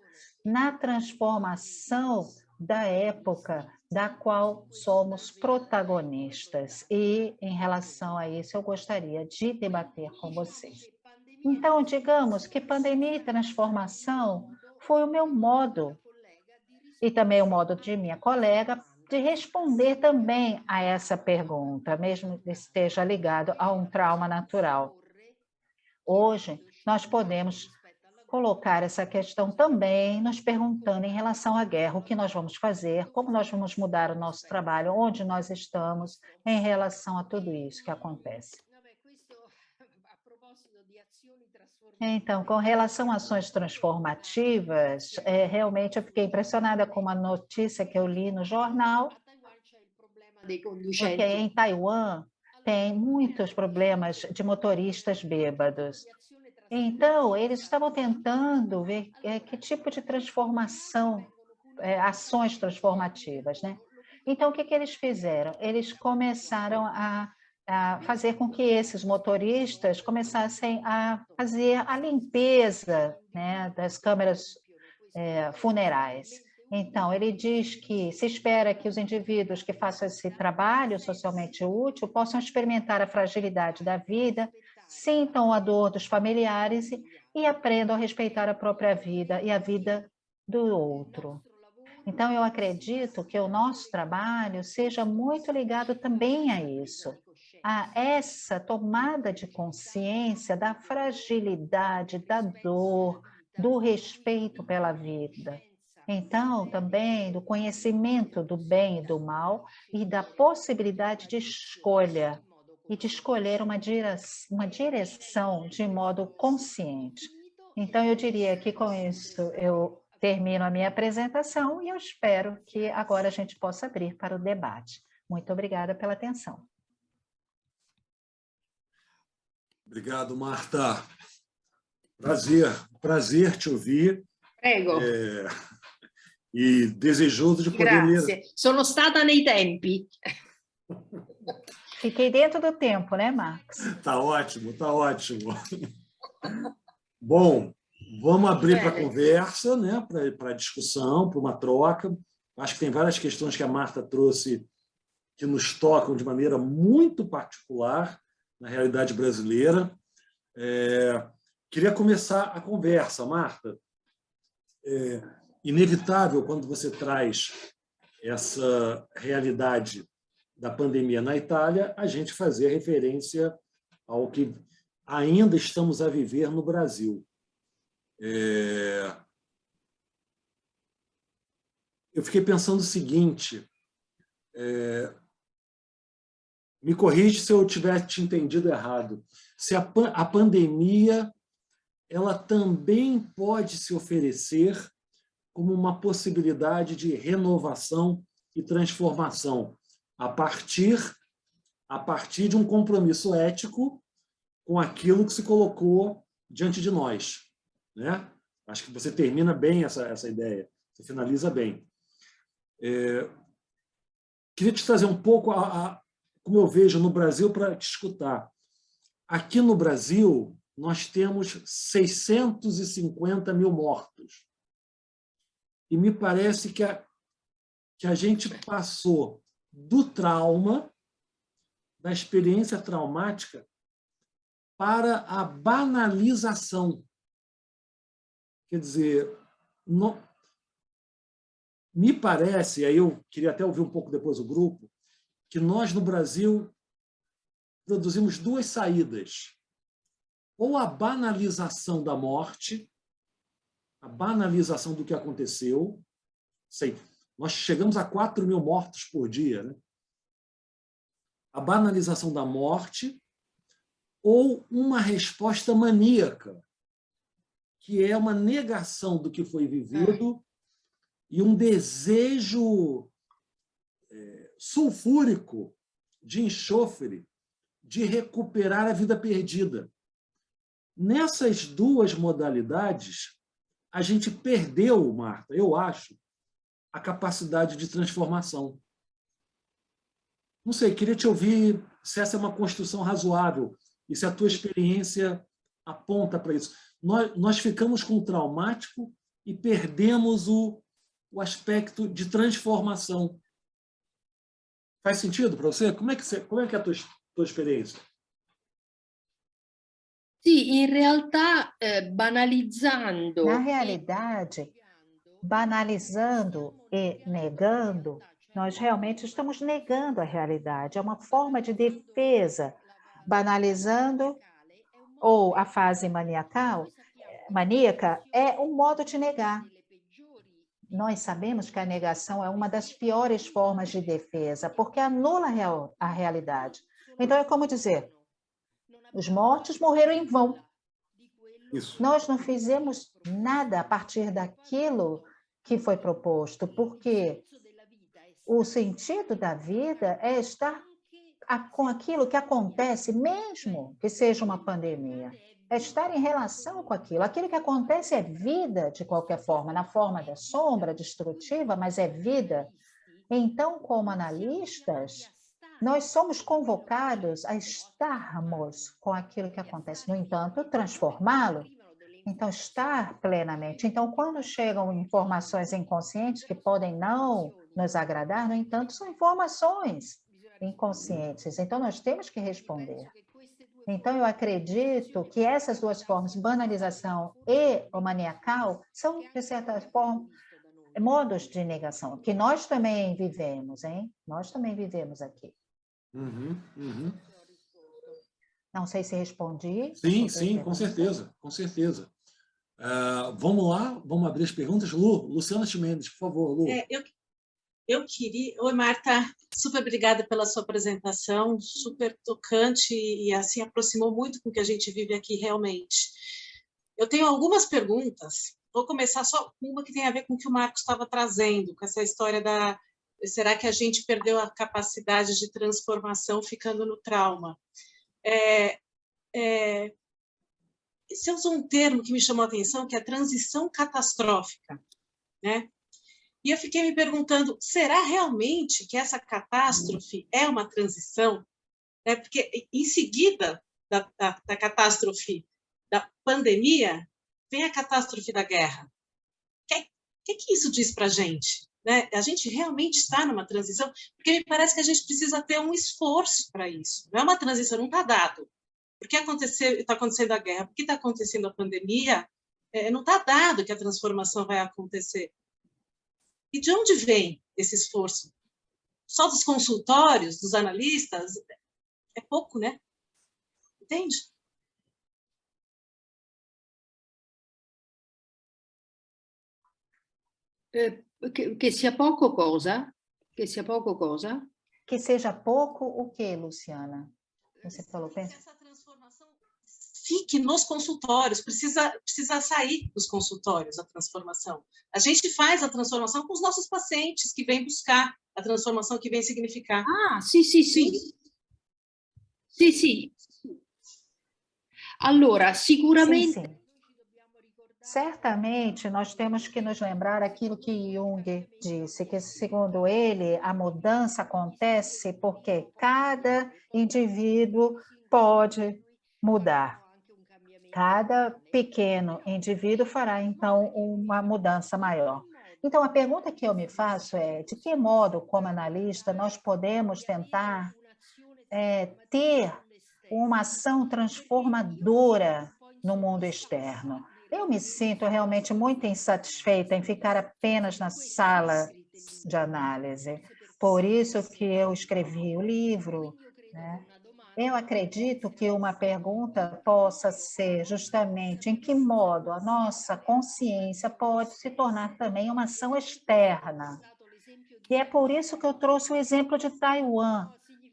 na transformação da época da qual somos protagonistas? E, em relação a isso, eu gostaria de debater com vocês. Então, digamos que pandemia e transformação foi o meu modo, e também o modo de minha colega, de responder também a essa pergunta, mesmo que esteja ligado a um trauma natural. Hoje, nós podemos colocar essa questão também nos perguntando em relação à guerra, o que nós vamos fazer, como nós vamos mudar o nosso trabalho, onde nós estamos em relação a tudo isso que acontece. Então, com relação a ações transformativas, realmente eu fiquei impressionada com uma notícia que eu li no jornal, porque em Taiwan tem muitos problemas de motoristas bêbados. Então, eles estavam tentando ver que tipo de transformação, ações transformativas, né? Então, o que eles fizeram? Eles começaram a fazer com que esses motoristas começassem a fazer a limpeza, né, das câmeras funerais. Então, ele diz que se espera que os indivíduos que façam esse trabalho socialmente útil possam experimentar a fragilidade da vida, sintam a dor dos familiares e aprendam a respeitar a própria vida e a vida do outro. Então, eu acredito que o nosso trabalho seja muito ligado também a isso, a essa tomada de consciência da fragilidade, da dor, do respeito pela vida. Então, também do conhecimento do bem e do mal e da possibilidade de escolha, e de escolher uma direção de modo consciente. Então, eu diria que com isso eu termino a minha apresentação e eu espero que agora a gente possa abrir para o debate. Muito obrigada pela atenção. Obrigado, Marta. Prazer te ouvir. Prego. E desejoso de poder ler. Sono stata nei tempi. Fiquei dentro do tempo, né, Marcos? Tá ótimo, tá ótimo. Bom, vamos abrir para a conversa, né, para a discussão, para uma troca. Acho que tem várias questões que a Marta trouxe que nos tocam de maneira muito particular na realidade brasileira. Queria começar a conversa, Marta, inevitável, quando você traz essa realidade da pandemia na Itália, a gente fazer referência ao que ainda estamos a viver no Brasil. Eu fiquei pensando o seguinte, me corrige se eu tiver te entendido errado, se a pandemia ela também pode se oferecer como uma possibilidade de renovação e transformação a partir de um compromisso ético com aquilo que se colocou diante de nós, né? Acho que você termina bem essa ideia, você finaliza bem. Queria te trazer um pouco como eu vejo no Brasil para te escutar. Aqui no Brasil, nós temos 650 mil mortos. E me parece que a gente passou do trauma, da experiência traumática, para a banalização. Quer dizer, me parece, aí eu queria até ouvir um pouco depois o grupo, que nós, no Brasil, produzimos duas saídas. Ou a banalização da morte, a banalização do que aconteceu. Sei, nós chegamos a 4 mil mortos por dia, né? A banalização da morte, ou uma resposta maníaca, que é uma negação do que foi vivido e um desejo sulfúrico de enxofre de recuperar a vida perdida. Nessas duas modalidades, a gente perdeu, Marta, eu acho, a capacidade de transformação. Não sei, queria te ouvir se essa é uma construção razoável e se a tua experiência aponta para isso. Nós ficamos com o traumático e perdemos o aspecto de transformação. Faz sentido para você? Como é que é a tua experiência? Sì, in realtà banalizzando. Na realidade, banalizando e negando, nós realmente estamos negando a realidade. É uma forma de defesa. Banalizando ou a fase maníaca é um modo de negar. Nós sabemos que a negação é uma das piores formas de defesa, porque anula a realidade. Então, é como dizer, os mortos morreram em vão. Isso. Nós não fizemos nada a partir daquilo que foi proposto, porque o sentido da vida é estar com aquilo que acontece, mesmo que seja uma pandemia. É estar em relação com aquilo. Aquilo que acontece é vida, de qualquer forma, na forma da sombra destrutiva, mas é vida. Então, como analistas, nós somos convocados a estarmos com aquilo que acontece. No entanto, transformá-lo. Então, estar plenamente. Então, quando chegam informações inconscientes que podem não nos agradar, no entanto, são informações inconscientes. Então, nós temos que responder. Então, eu acredito que essas duas formas, banalização e o maniacal, são, de certa forma, modos de negação, que nós também vivemos, hein? Nós também vivemos aqui. Não sei se respondi. Sim, com certeza, com certeza. Vamos lá, vamos abrir as perguntas. Luciana Chimenez, por favor, Lu. Eu queria... Oi, Marta, super obrigada pela sua apresentação, super tocante e assim aproximou muito com o que a gente vive aqui realmente. Eu tenho algumas perguntas, vou começar só com uma que tem a ver com o que o Marcos estava trazendo, com essa história da... Será que a gente perdeu a capacidade de transformação ficando no trauma? Você usou um termo que me chamou a atenção, que é a transição catastrófica, né? E eu fiquei me perguntando, será realmente que essa catástrofe é uma transição? Né? Porque em seguida da catástrofe da pandemia, vem a catástrofe da guerra. O que isso diz para a gente? Né? A gente realmente está numa transição? Porque me parece que a gente precisa ter um esforço para isso. Não é uma transição, não está dado. Por que está acontecendo a guerra? Por que está acontecendo a pandemia? Não está dado que a transformação vai acontecer. E de onde vem esse esforço? Só dos consultórios, dos analistas? É pouco, né? Entende? Che sia poco cosa? Che sia poco cosa? Que seja pouco o quê, Luciana? Você falou, pensa. Essa transformação fique nos consultórios, precisa sair dos consultórios a transformação. A gente faz a transformação com os nossos pacientes que vêm buscar a transformação que vem significar. Ah, sì, sì, sì. Sì, sì. Allora, sicuramente... Sim, sim. Certamente, nós temos que nos lembrar aquilo que Jung disse, que, segundo ele, a mudança acontece porque cada indivíduo pode mudar. Cada pequeno indivíduo fará, então, uma mudança maior. Então, a pergunta que eu me faço é, de que modo, como analista, nós podemos tentar ter uma ação transformadora no mundo externo? Eu me sinto realmente muito insatisfeita em ficar apenas na sala de análise. Por isso que eu escrevi o livro, né? Eu acredito que uma pergunta possa ser justamente em que modo a nossa consciência pode se tornar também uma ação externa. E é por isso que eu trouxe o exemplo de Taiwan,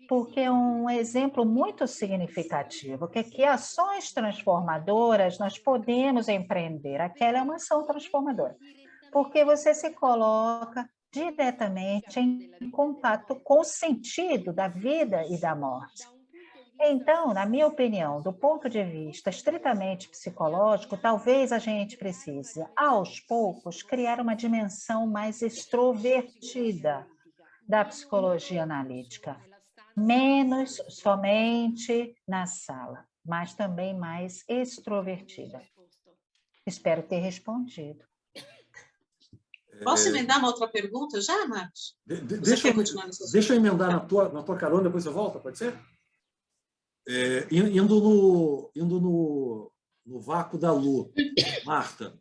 porque é um exemplo muito significativo, que ações transformadoras nós podemos empreender. Aquela é uma ação transformadora, porque você se coloca diretamente em contato com o sentido da vida e da morte. Então, na minha opinião, do ponto de vista estritamente psicológico, talvez a gente precise, aos poucos, criar uma dimensão mais extrovertida da psicologia analítica. Menos somente na sala, mas também mais extrovertida. Espero ter respondido. Posso emendar uma outra pergunta já, Marcos? Deixa eu emendar na tua carona, depois você volta, pode ser? Indo no vácuo da Lu, Marta.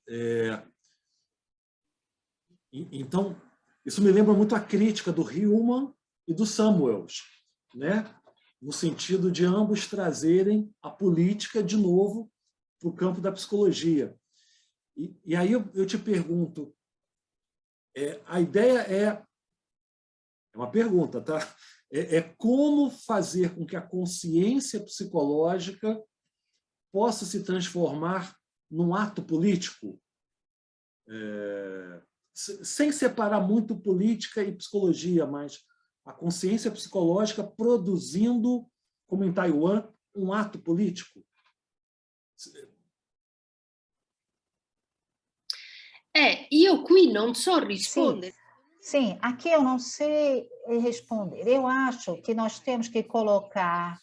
Então, isso me lembra muito a crítica do Hillman e do Samuels, né? No sentido de ambos trazerem a política de novo para o campo da psicologia. E aí eu te pergunto, a ideia é uma pergunta, tá? Como fazer com que a consciência psicológica possa se transformar num ato político, sem separar muito política e psicologia, mas a consciência psicológica produzindo, como em Taiwan, um ato político. Io qui non so rispondere. Sim, aqui eu não sei responder. Eu acho que nós temos que colocar,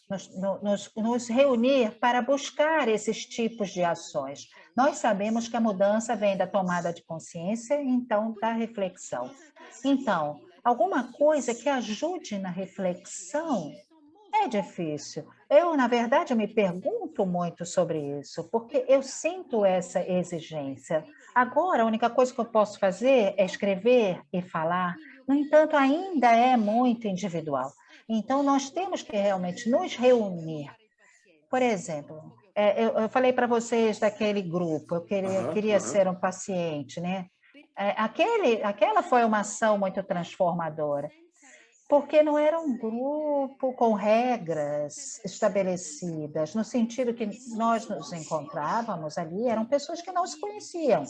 nos reunir para buscar esses tipos de ações. Nós sabemos que a mudança vem da tomada de consciência, então da reflexão. Então, alguma coisa que ajude na reflexão é difícil. Eu, na verdade, me pergunto muito sobre isso, porque eu sinto essa exigência. Agora, a única coisa que eu posso fazer é escrever e falar. No entanto, ainda é muito individual. Então, nós temos que realmente nos reunir. Por exemplo, eu falei para vocês daquele grupo, eu queria ser um paciente, né? Aquela foi uma ação muito transformadora, porque não era um grupo com regras estabelecidas, no sentido que nós nos encontrávamos ali, eram pessoas que não se conheciam.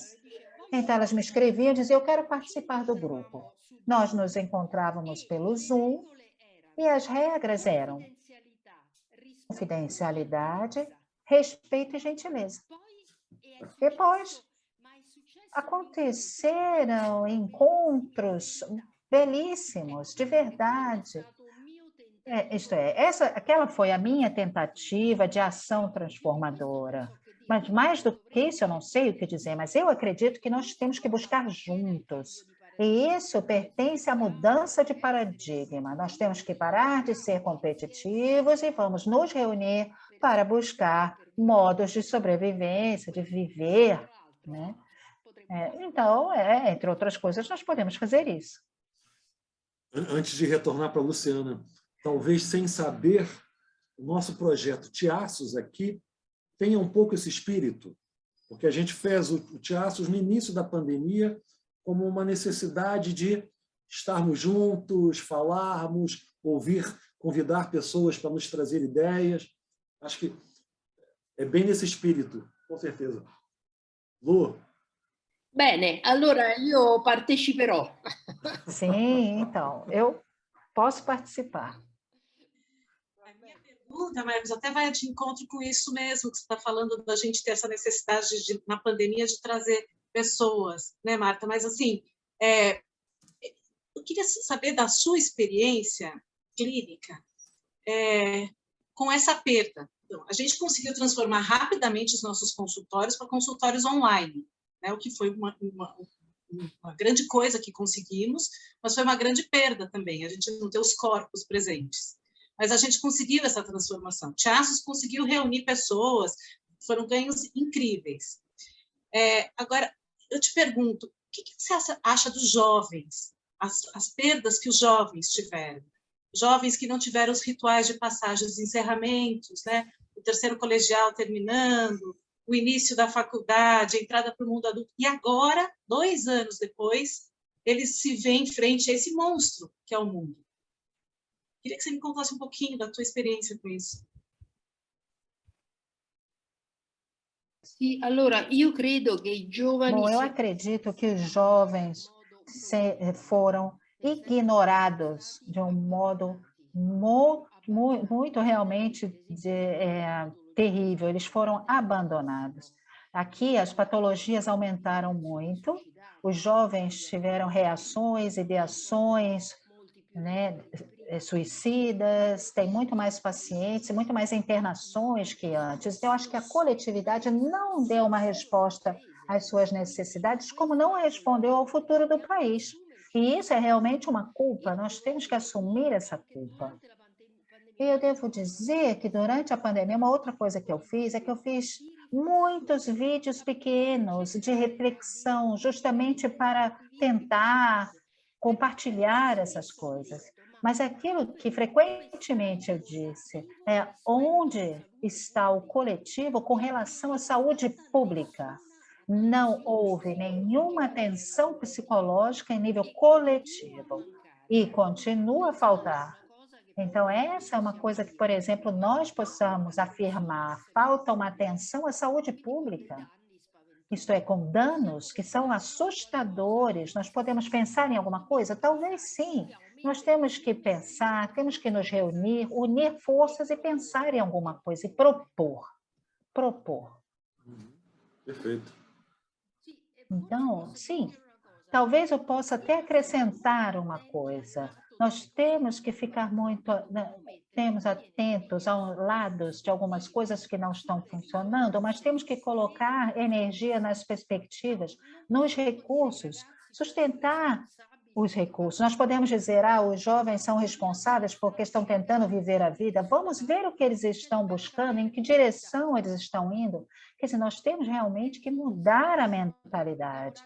Então, elas me escreviam e diziam, eu quero participar do grupo. Nós nos encontrávamos pelo Zoom e as regras eram confidencialidade, respeito e gentileza. Depois, aconteceram encontros belíssimos, de verdade. Aquela foi a minha tentativa de ação transformadora. Mas mais do que isso, eu não sei o que dizer, mas eu acredito que nós temos que buscar juntos. E isso pertence à mudança de paradigma. Nós temos que parar de ser competitivos e vamos nos reunir para buscar modos de sobrevivência, de viver, né? Então, entre outras coisas, nós podemos fazer isso. Antes de retornar para a Luciana, talvez sem saber, o nosso projeto Tiaços aqui tenha um pouco esse espírito, porque a gente fez o Tiaços no início da pandemia como uma necessidade de estarmos juntos, falarmos, ouvir, convidar pessoas para nos trazer ideias. Acho que é bem nesse espírito, com certeza. Lu? Bene, allora io parteciperò. Sim, então, eu posso participar. A minha pergunta, Marcos, até vai de encontro com isso mesmo, que você está falando da gente ter essa necessidade, na pandemia, de trazer pessoas, né, Marta? Mas, assim, eu queria saber da sua experiência clínica com essa perda. Então, a gente conseguiu transformar rapidamente os nossos consultórios para consultórios online, né, o que foi uma grande coisa que conseguimos, mas foi uma grande perda também, a gente não ter os corpos presentes. Mas a gente conseguiu essa transformação. Tiaços conseguiu reunir pessoas, foram ganhos incríveis. Agora, eu te pergunto, o que você acha dos jovens, as perdas que os jovens tiveram? Jovens que não tiveram os rituais de passagem dos encerramentos, né? O terceiro colegial terminando, o início da faculdade, a entrada para o mundo adulto. E agora, 2 anos depois, eles se veem em frente a esse monstro que é o mundo. Queria que você me contasse um pouquinho da tua experiência com isso. Sì, allora io credo che i giovani... Bom, eu acredito que os jovens foram ignorados de um modo muito realmente terrível. Eles foram abandonados. Aqui as patologias aumentaram muito, os jovens tiveram reações, ideações, né, suicidas, tem muito mais pacientes, muito mais internações que antes. Então, eu acho que a coletividade não deu uma resposta às suas necessidades, como não respondeu ao futuro do país. E isso é realmente uma culpa, nós temos que assumir essa culpa. E eu devo dizer que durante a pandemia, uma outra coisa que eu fiz é que eu fiz muitos vídeos pequenos de reflexão, justamente para tentar compartilhar essas coisas. Mas aquilo que frequentemente eu disse é onde está o coletivo com relação à saúde pública. Não houve nenhuma atenção psicológica em nível coletivo e continua a faltar. Então, essa é uma coisa que, por exemplo, nós possamos afirmar, falta uma atenção à saúde pública. Isto é, com danos que são assustadores. Nós podemos pensar em alguma coisa? Talvez sim. Nós temos que pensar, temos que nos reunir, unir forças e pensar em alguma coisa e propor. Perfeito. Então, sim, talvez eu possa até acrescentar uma coisa. Nós temos que ficar temos atentos aos lados de algumas coisas que não estão funcionando, mas temos que colocar energia nas perspectivas, nos recursos, sustentar os recursos. Nós podemos dizer, os jovens são responsáveis porque estão tentando viver a vida. Vamos ver o que eles estão buscando, em que direção eles estão indo. Quer dizer, nós temos realmente que mudar a mentalidade,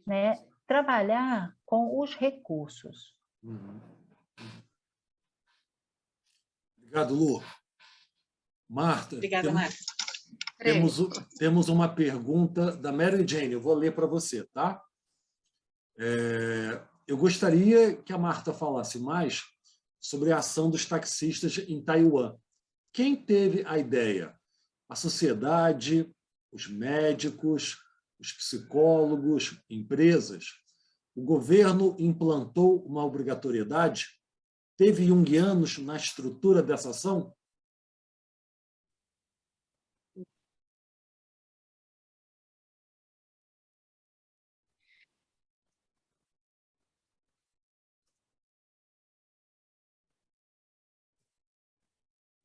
né? Trabalhar com os recursos. Obrigado, Lu. Marta. Obrigada, Marta. Temos uma pergunta da Mary Jane, eu vou ler para você, tá? Eu gostaria que a Marta falasse mais sobre a ação dos taxistas em Taiwan. Quem teve a ideia? A sociedade, os médicos, os psicólogos, empresas? O governo implantou uma obrigatoriedade? Teve junguianos na estrutura dessa ação?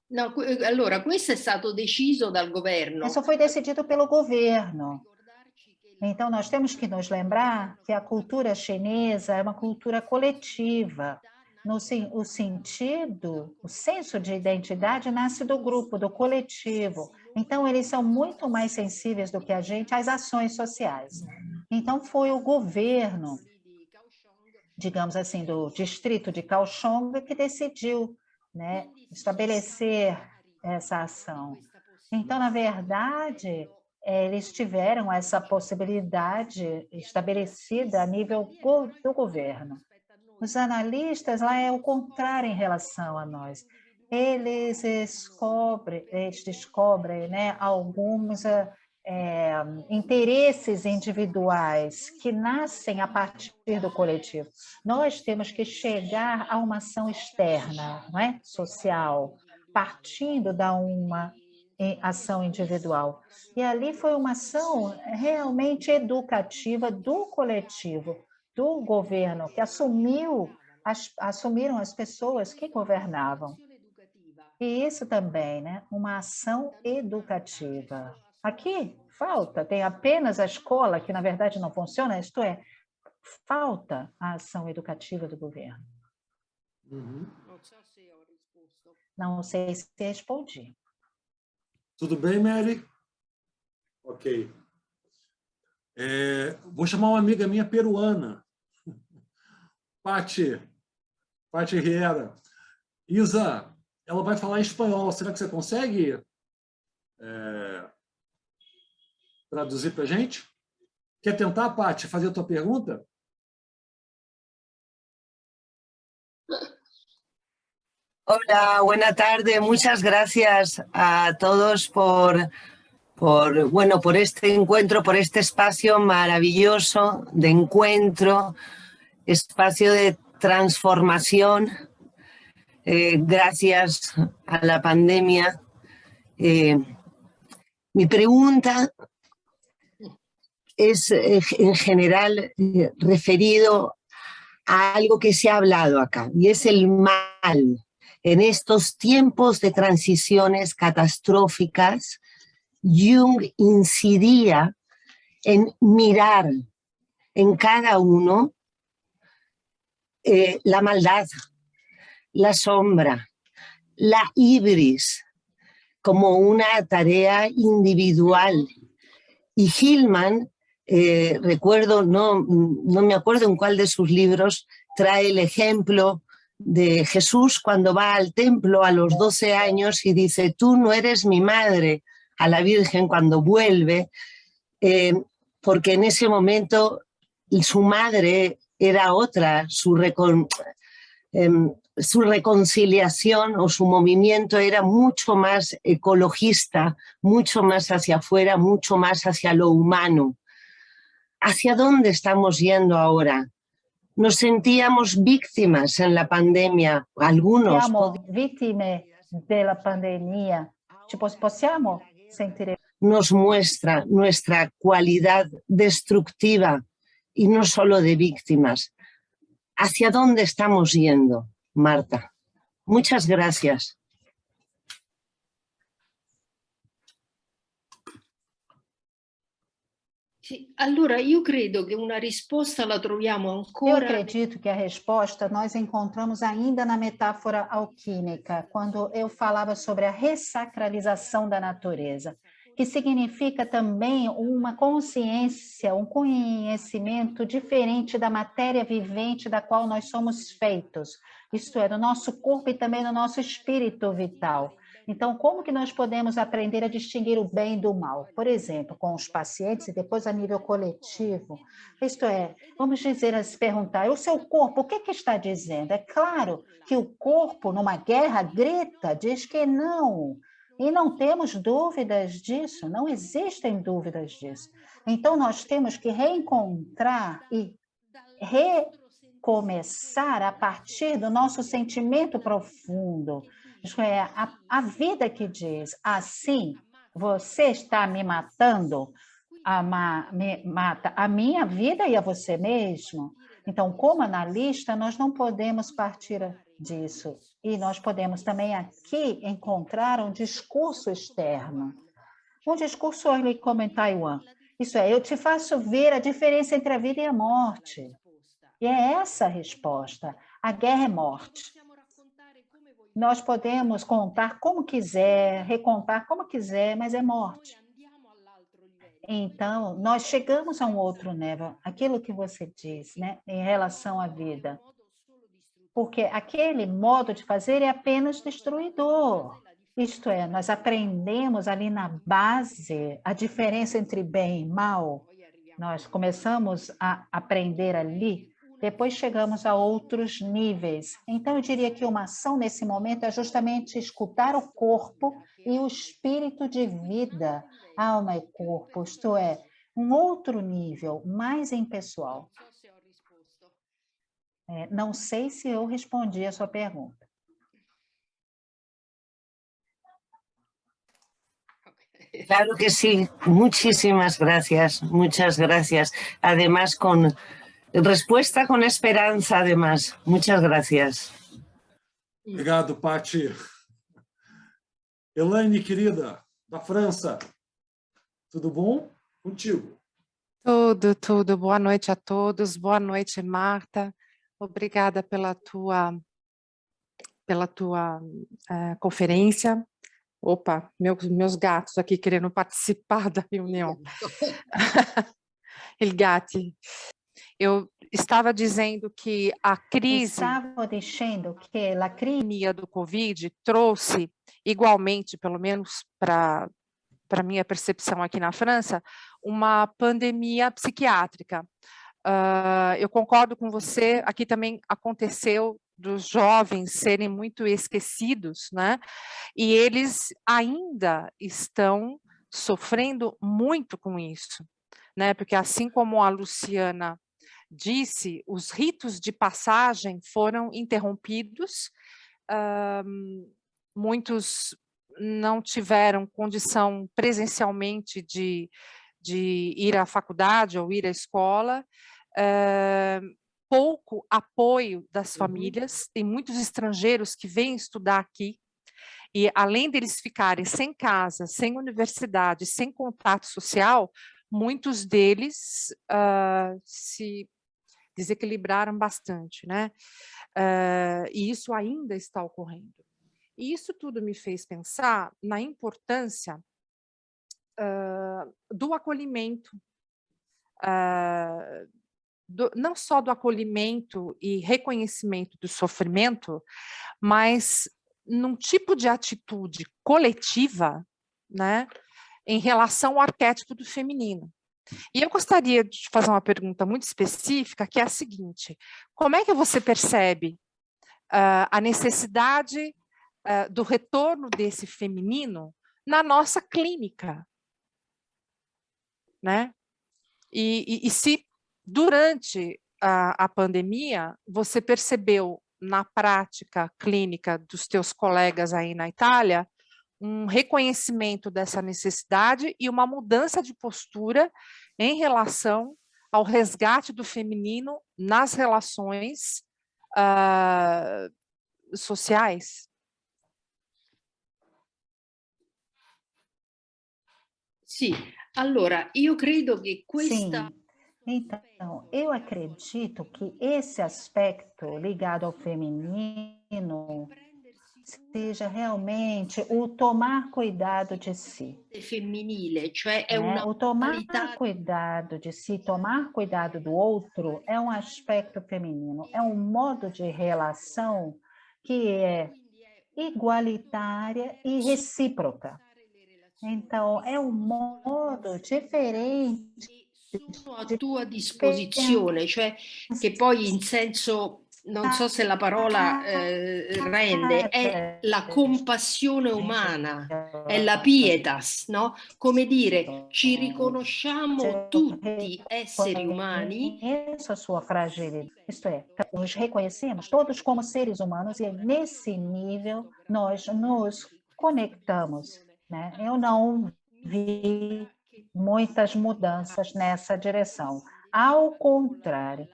No, allora, questo è stato deciso dal governo. Isso foi decidido pelo governo. Então, nós temos que nos lembrar que a cultura chinesa é uma cultura coletiva. O sentido, o senso de identidade nasce do grupo, do coletivo. Então, eles são muito mais sensíveis do que a gente às ações sociais. Então, foi o governo, digamos assim, do distrito de Kaohsiung que decidiu, né, estabelecer essa ação. Então, na verdade, eles tiveram essa possibilidade estabelecida a nível do governo. Os analistas, lá é o contrário em relação a nós. Eles descobrem, né, alguns interesses individuais que nascem a partir do coletivo. Nós temos que chegar a uma ação externa, não é? Social, partindo da uma ação individual. E ali foi uma ação realmente educativa do coletivo, do governo, que assumiram as pessoas que governavam. E isso também, né? Uma ação educativa. Aqui falta, tem apenas a escola, que na verdade não funciona, isto é, falta a ação educativa do governo. Não sei se respondi. Tudo bem, Mary? Ok. Vou chamar uma amiga minha peruana. Pati Riera. Isa, ela vai falar em espanhol. Será que você consegue traduzir para a gente? Quer tentar, Pati, fazer a tua pergunta? Hola, buena tarde. Muchas gracias a todos por este encuentro, por este espacio maravilloso de encuentro, espacio de transformación, gracias a la pandemia. Mi pregunta es en general referido a algo que se ha hablado acá, y es el mal. En estos tiempos de transiciones catastróficas, Jung incidía en mirar en cada uno la maldad, la sombra, la ibris, como una tarea individual. Y Hillman, recuerdo, no me acuerdo en cuál de sus libros, trae el ejemplo de Jesús cuando va al templo a los 12 años y dice, tú no eres mi madre, a la Virgen cuando vuelve, porque en ese momento su madre era otra, su reconciliación o su movimiento era mucho más ecologista, mucho más hacia afuera, mucho más hacia lo humano. ¿Hacia dónde estamos yendo ahora? Nos sentíamos víctimas en la pandemia, algunos. Siamo vittime della pandemia. Possiamo sentire? Nos muestra nuestra cualidad destructiva y no solo de víctimas. ¿Hacia dónde estamos yendo, Marta? Muchas gracias. Allora, io credo che una risposta la troviamo ancora... Eu acredito que a resposta nós encontramos ainda na metáfora alquímica, quando eu falava sobre a ressacralização da natureza, que significa também uma consciência, um conhecimento diferente da matéria vivente da qual nós somos feitos, isto é, do nosso corpo e também do nosso espírito vital. Então, como que nós podemos aprender a distinguir o bem do mal? Por exemplo, com os pacientes e depois a nível coletivo. Isto é, vamos dizer, se perguntar, o seu corpo, o que que está dizendo? É claro que o corpo, numa guerra, grita, diz que não. E não temos dúvidas disso, não existem dúvidas disso. Então, nós temos que reencontrar e recomeçar a partir do nosso sentimento profundo. Isto é, a vida que diz, assim, você está me matando, me mata a minha vida e a você mesmo. Então, como analista, nós não podemos partir disso. E nós podemos também aqui encontrar um discurso externo. Um discurso ali como em Taiwan. Isso é, eu te faço ver a diferença entre a vida e a morte. E é essa a resposta. A guerra é morte. Nós podemos contar como quiser, recontar como quiser, mas é morte. Então, nós chegamos a um outro nível, aquilo que você diz, né, em relação à vida. Porque aquele modo de fazer é apenas destruidor. Isto é, nós aprendemos ali na base a diferença entre bem e mal. Nós começamos a aprender ali, depois chegamos a outros níveis. Então, eu diria que uma ação nesse momento é justamente escutar o corpo e o espírito de vida, alma e corpo, isto é, um outro nível, mais impessoal. Não sei se eu respondi a sua pergunta. Claro que sí, muchísimas gracias, muchas gracias. Además, con respuesta con esperanza, además. Muchas gracias. Obrigado, Pati. Elaine, querida, da França, tudo bom? Contigo. Tudo. Boa noite a todos. Boa noite, Marta. Obrigada pela tua conferência. Opa, meus gatos aqui querendo participar da reunião. Il gatti. Eu estava dizendo que a crise do Covid trouxe igualmente, pelo menos para minha percepção aqui na França, uma pandemia psiquiátrica. Eu concordo com você, aqui também aconteceu dos jovens serem muito esquecidos, né? E eles ainda estão sofrendo muito com isso, né? Porque assim como a Luciana disse, os ritos de passagem foram interrompidos, muitos não tiveram condição presencialmente de ir à faculdade ou ir à escola, pouco apoio das famílias, tem muitos estrangeiros que vêm estudar aqui, e além deles ficarem sem casa, sem universidade, sem contato social, muitos deles se desequilibraram bastante, né? E isso ainda está ocorrendo. E isso tudo me fez pensar na importância do acolhimento, não só do acolhimento e reconhecimento do sofrimento, mas num tipo de atitude coletiva, né, em relação ao arquétipo do feminino. E eu gostaria de fazer uma pergunta muito específica, que é a seguinte: como é que você percebe a necessidade do retorno desse feminino na nossa clínica, né? E se durante a pandemia você percebeu na prática clínica dos teus colegas aí na Itália um reconhecimento dessa necessidade e uma mudança de postura em relação ao resgate do feminino nas relações sociais? Sì, allora io credo che questa... Sim. Então, eu acredito que esse aspecto ligado ao feminino seja realmente o tomar cuidado de si. Femminile, cioè è una O tomar cuidado de si, tomar cuidado do outro é um aspecto feminino, é um modo de relação que é igualitária e recíproca. Então, é um modo diferente. Sono a tua disposizione, cioè che poi in senso, non so se la parola rende, è la compassione umana, è la pietas, no? Come dire, ci riconosciamo tutti esseri umani. A sua fragilidade, isto é, nos reconhecemos todos como seres humanos e nesse nível nós nos conectamos, né? Eu não vi muitas mudanças nessa direção. Ao contrário,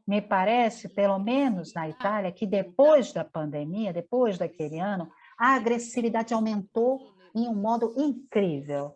me parece, pelo menos na Itália, que depois da pandemia, depois daquele ano, a agressividade aumentou em um modo incrível.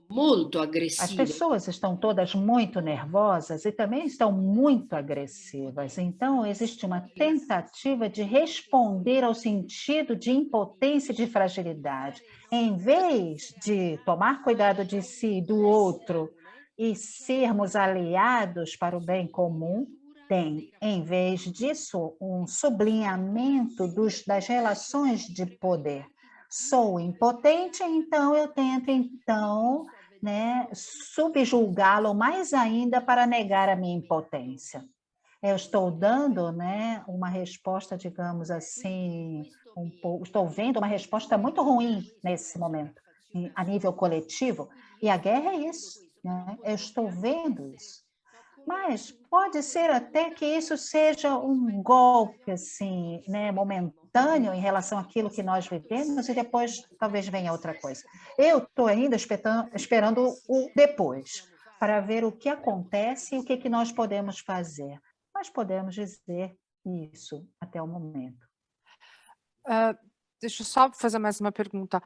Muito agressivo. As pessoas estão todas muito nervosas e também estão muito agressivas. Então, existe uma tentativa de responder ao sentido de impotência e de fragilidade. Em vez de tomar cuidado de si e do outro, e sermos aliados para o bem comum, tem, em vez disso, um sublinhamento das relações de poder. Sou impotente, então eu tento, então, né, subjulgá-lo mais ainda para negar a minha impotência. Eu estou dando, né, uma resposta, digamos assim, estou vendo uma resposta muito ruim nesse momento, a nível coletivo, e a guerra é isso, né? Eu estou vendo isso. Mas pode ser até que isso seja um golpe, assim, né, momentâneo em relação àquilo que nós vivemos e depois talvez venha outra coisa. Eu estou ainda esperando o depois, para ver o que acontece e o que nós podemos fazer. Nós podemos dizer isso até o momento. Deixa eu só fazer mais uma pergunta.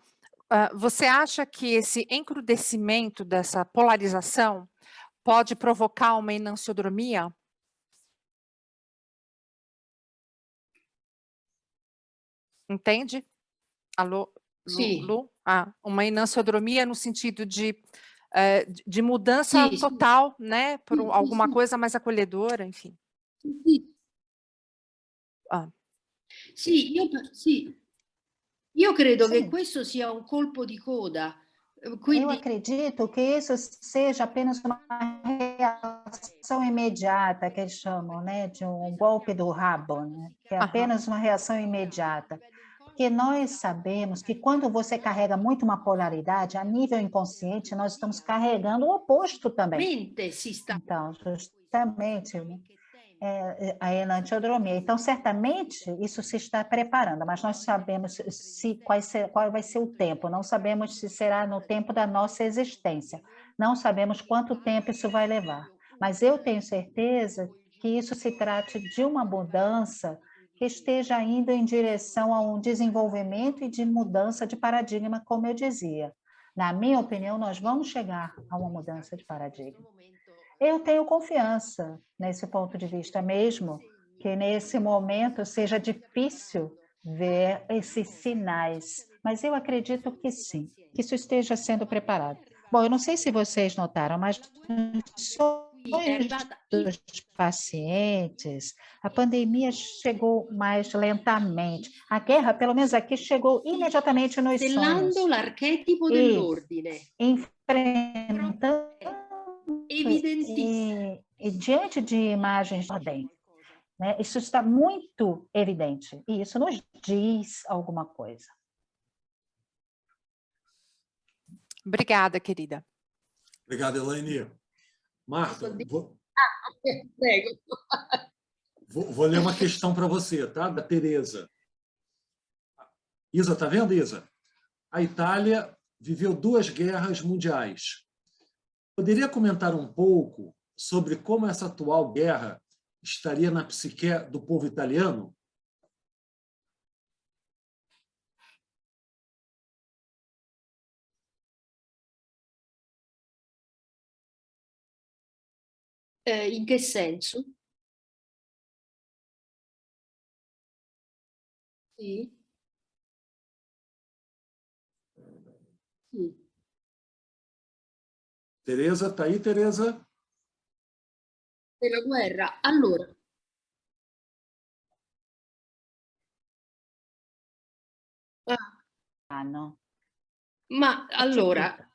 Você acha que esse encrudecimento dessa polarização pode provocar uma enantiodromia? Entende? Alô, Sì, Lu? Uma enantiodromia no sentido de mudança sì, total, né? Por sì, alguma sì, coisa mais acolhedora, enfim. sì, Ah, sì, io credo che Sim, questo sia un colpo di coda, eu quindi acredito que isso seja apenas uma reação imediata, que eles chamam, né, de um golpe do rabo, né, que é aham. apenas uma reação imediata. Porque nós sabemos que quando você carrega muito uma polaridade, a nível inconsciente, nós estamos carregando o oposto também. mente si sta Então, justamente, né, a enantiodromia. Então, certamente, isso se está preparando, mas nós sabemos qual vai ser o tempo, não sabemos se será no tempo da nossa existência, não sabemos quanto tempo isso vai levar. Mas eu tenho certeza que isso se trate de uma mudança que esteja indo em direção a um desenvolvimento e de mudança de paradigma, como eu dizia. Na minha opinião, nós vamos chegar a uma mudança de paradigma. Eu tenho confiança nesse ponto de vista, mesmo que nesse momento seja difícil ver esses sinais, mas eu acredito que sim, que isso esteja sendo preparado. Bom, eu não sei se vocês notaram, mas nos qui è sonhos arrivata dos pacientes, a pandemia chegou mais lentamente. A guerra, pelo menos aqui, chegou imediatamente nos sonhos. stellando l'archetipo E dell'ordine. enfrentando Evidentissimo. e diante de imagens de ordem, né, isso está muito evidente, e isso nos diz alguma coisa. Obrigada, querida. Obrigado, Elaine. Marta, Prego. vou ler uma questão para você, tá? Da Tereza. Isa, tá vendo, Isa? A Itália viveu 2 guerras mundiais. Poderia comentar um pouco sobre como essa atual guerra estaria na psique do povo italiano? In che senso? Sì. Sì. Tereza, tá aí, Tereza? Della guerra. Allora, No? ma allora,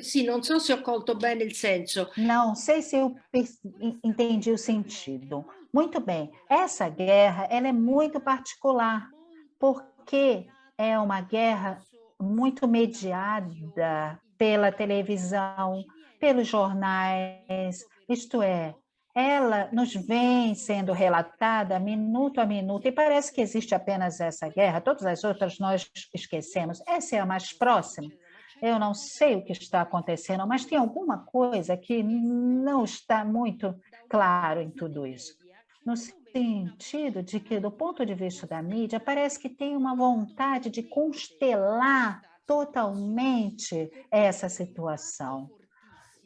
sì, non so se ho colto bene il senso. Não sei se eu entendi o sentido. Muito bem, essa guerra ela é muito particular, porque é uma guerra muito mediada pela televisão, pelos jornais, isto é, ela nos vem sendo relatada minuto a minuto, e parece que existe apenas essa guerra, todas as outras nós esquecemos. Essa é a mais próxima. Eu não sei o que está acontecendo, mas tem alguma coisa que não está muito claro em tudo isso. No sentido de que, do ponto de vista da mídia, parece que tem uma vontade de constelar totalmente essa situação.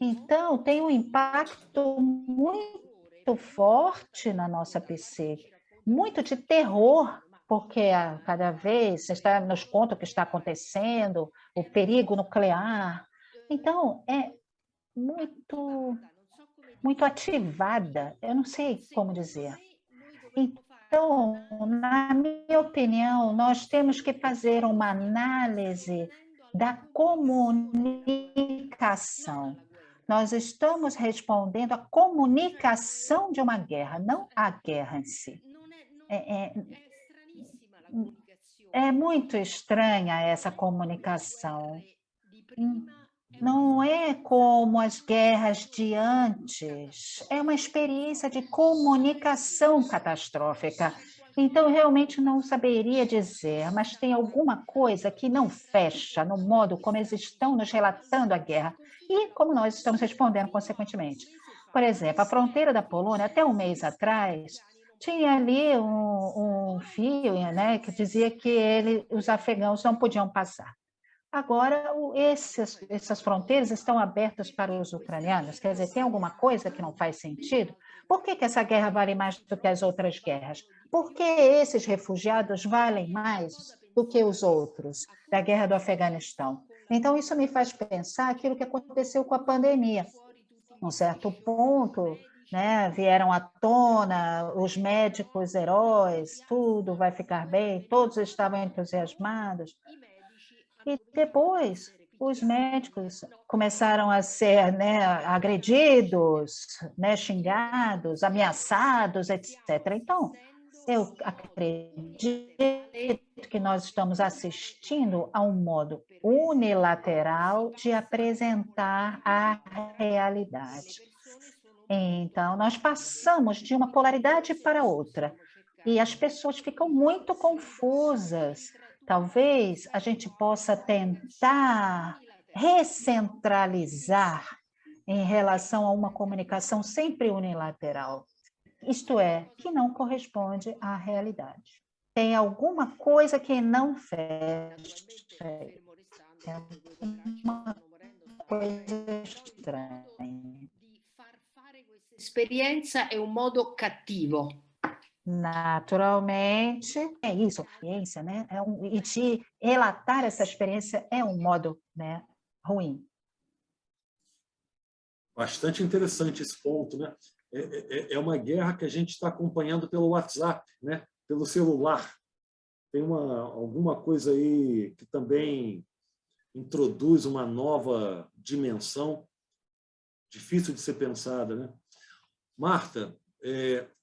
Então, tem um impacto muito forte na nossa psique, muito de terror, porque a cada vez está, nos conta o que está acontecendo, o perigo nuclear. Então, muito ativada, eu não sei como dizer. Então, na minha opinião, nós temos que fazer uma análise da comunicação. Nós estamos respondendo à comunicação de uma guerra, não à guerra em si. É muito estranha essa comunicação. Não é como as guerras de antes, é uma experiência de comunicação catastrófica. Então, realmente não saberia dizer, mas tem alguma coisa que não fecha no modo como eles estão nos relatando a guerra e como nós estamos respondendo consequentemente. Por exemplo, a fronteira da Polônia, até um mês atrás, tinha ali um fio, né, que dizia que os afegãos não podiam passar. Agora, essas fronteiras estão abertas para os ucranianos. Quer dizer, tem alguma coisa que não faz sentido? Por que essa guerra vale mais do que as outras guerras? Por que esses refugiados valem mais do que os outros da guerra do Afeganistão? Então, isso me faz pensar aquilo que aconteceu com a pandemia. Num certo ponto, né, vieram à tona os médicos heróis, tudo vai ficar bem, todos estavam entusiasmados. E depois, os médicos começaram a ser, né, agredidos, né, xingados, ameaçados, etc. Então, eu acredito que nós estamos assistindo a um modo unilateral de apresentar a realidade. Então, nós passamos de uma polaridade para outra e as pessoas ficam muito confusas. Talvez a gente possa tentar recentralizar em relação a uma comunicação sempre unilateral, isto é, que não corresponde à realidade. Tem alguma coisa que não fecha, tem alguma coisa estranha. Esperienza è un modo cattivo. Naturalmente, é isso, experiência, né? E de relatar essa experiência é um modo, né, ruim. Bastante interessante esse ponto, né? É uma guerra que a gente está acompanhando pelo WhatsApp, né? Pelo celular. Tem alguma coisa aí que também introduz uma nova dimensão difícil de ser pensada, né? Marta,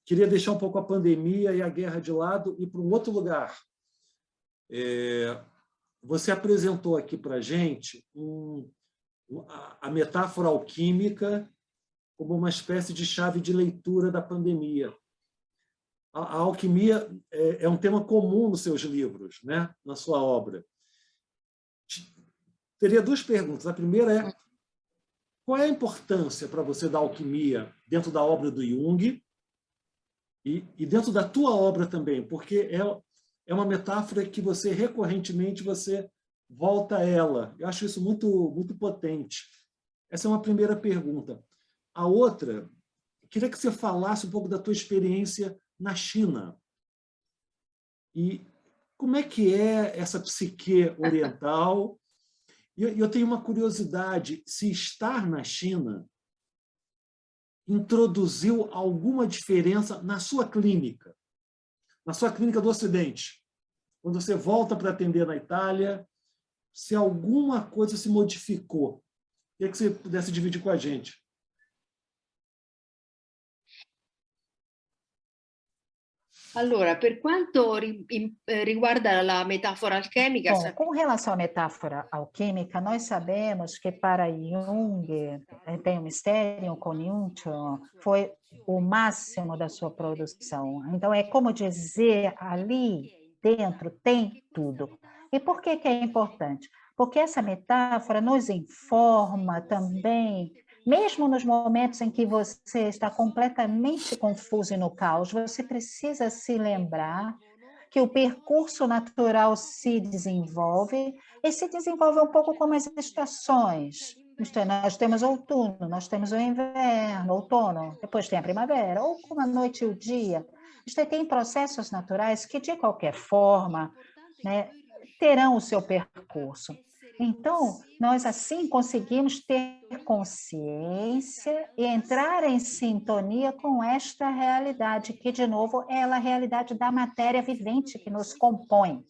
queria deixar um pouco a pandemia e a guerra de lado e ir para um outro lugar. Você apresentou aqui para a gente a metáfora alquímica como uma espécie de chave de leitura da pandemia. A alquimia é um tema comum nos seus livros, né? Na sua obra. Teria duas perguntas. A primeira é: qual é a importância para você da alquimia dentro da obra do Jung e dentro da tua obra também? Porque é uma metáfora que você, recorrentemente, você volta a ela. Eu acho isso muito, muito potente. Essa é uma primeira pergunta. A outra, queria que você falasse um pouco da tua experiência na China. E como é que é essa psique oriental? E eu tenho uma curiosidade, se estar na China introduziu alguma diferença na sua clínica do Ocidente. Quando você volta para atender na Itália, se alguma coisa se modificou. Queria que você pudesse dividir com a gente. Allora, per quanto riguarda la metafora alchemica... Bom, com relação à metáfora alquímica, nós sabemos que para Jung, tem um mistério com Jung, foi o máximo da sua produção. Então, é como dizer, ali dentro tem tudo. E por que é importante? Porque essa metáfora nos informa também, mesmo nos momentos em que você está completamente confuso e no caos, você precisa se lembrar que o percurso natural se desenvolve, e se desenvolve um pouco como as estações. Nós temos outono, nós temos o inverno, outono, depois tem a primavera, ou como a noite e o dia. Tem processos naturais que, de qualquer forma, né, terão o seu percurso. Então, nós assim conseguimos ter consciência e entrar em sintonia com esta realidade, que, de novo, é a realidade da matéria vivente que nos compõe.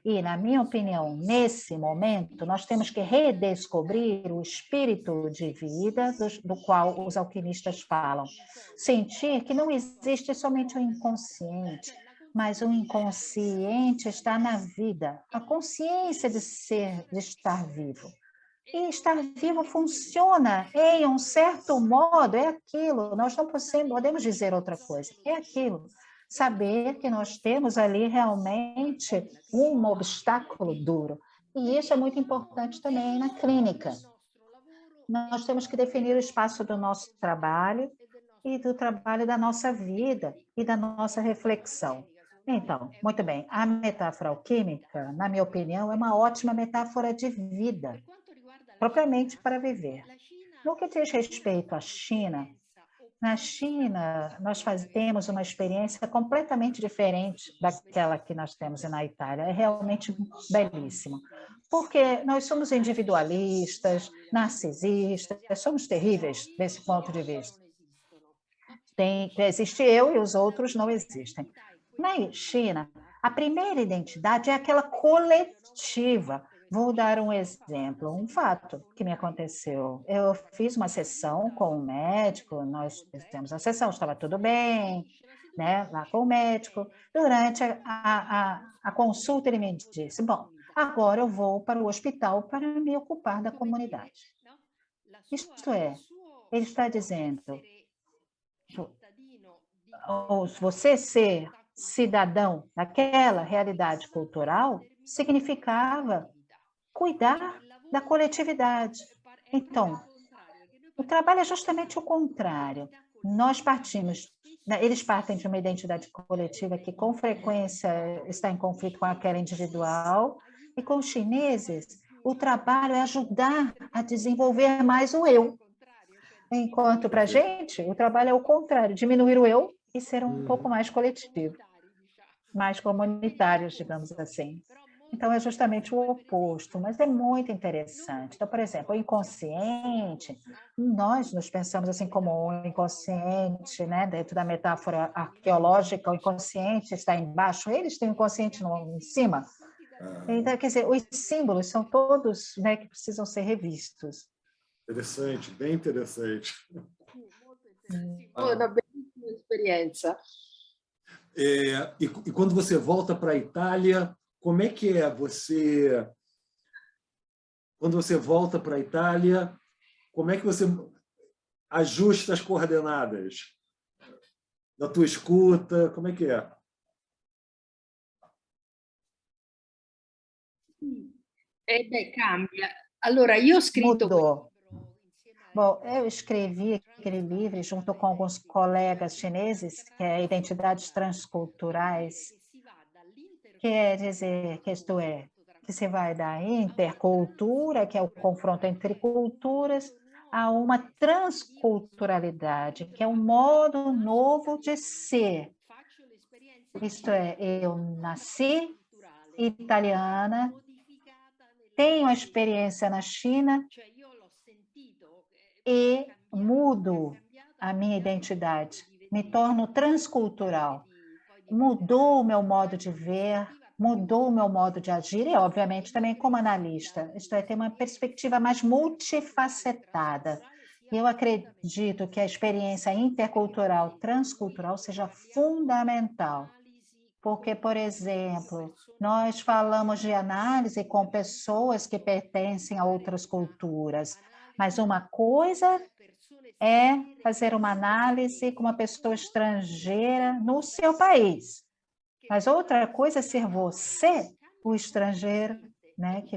E, na minha opinião, nesse momento, nós temos que redescobrir o espírito de vida do qual os alquimistas falam. Sentir que não existe somente o inconsciente, mas o inconsciente está na vida, a consciência de estar vivo. E estar vivo funciona em um certo modo, é aquilo, nós não podemos dizer outra coisa, é aquilo. Saber que nós temos ali realmente um obstáculo duro. E isso é muito importante também na clínica. Nós temos que definir o espaço do nosso trabalho e do trabalho da nossa vida e da nossa reflexão. Então, muito bem, a metáfora alquímica, na minha opinião, é uma ótima metáfora de vida, propriamente para viver. No que diz respeito à China, na China, nós temos uma experiência completamente diferente daquela que nós temos na Itália. É realmente belíssimo. Porque nós somos individualistas, narcisistas, somos terríveis desse ponto de vista. Existe eu e os outros não existem. Na China, a primeira identidade é aquela coletiva. Vou dar um exemplo, um fato que me aconteceu. Eu fiz uma sessão com um médico, nós fizemos a sessão, estava tudo bem, né, lá com o médico. Durante a consulta, ele me disse, bom, agora eu vou para o hospital para me ocupar da comunidade. Isto é, ele está dizendo, você ser cidadão daquela realidade cultural significava cuidar da coletividade. Então, o trabalho é justamente o contrário. Eles partem de uma identidade coletiva que com frequência está em conflito com aquela individual, e com os chineses, o trabalho é ajudar a desenvolver mais o eu. Enquanto para a gente, o trabalho é o contrário, diminuir o eu e ser um pouco mais coletivo, mais comunitários, digamos assim. Então, é justamente o oposto, mas é muito interessante. Então, por exemplo, o inconsciente, nós nos pensamos assim como o inconsciente, né? Dentro da metáfora arqueológica, o inconsciente está embaixo, eles têm o inconsciente em cima. Então, quer dizer, os símbolos são todos, né, que precisam ser revistos. Interessante, bem interessante. Una bellissima esperienza. E quando você volta para a Itália, como é que é você... Quando você volta para a Itália, como é que você ajusta as coordenadas da tua escuta? Como é que é? Cambia. Allora, io ho scritto... Mudou. Bom, eu escrevi aquele livro junto com alguns colegas chineses, que é Identidades Transculturais, quer dizer que isto é, que você vai da intercultura, que é o confronto entre culturas, a uma transculturalidade, que é um modo novo de ser. Isto é, eu nasci italiana, tenho a experiência na China e mudo a minha identidade, me torno transcultural. Mudou o meu modo de ver, mudou o meu modo de agir e, obviamente, também como analista. Isto é, ter uma perspectiva mais multifacetada. Eu acredito que a experiência intercultural, transcultural, seja fundamental. Porque, por exemplo, nós falamos de análise com pessoas que pertencem a outras culturas, mas uma coisa é fazer uma análise com uma pessoa estrangeira no seu país. Mas outra coisa é ser você, o estrangeiro, né, que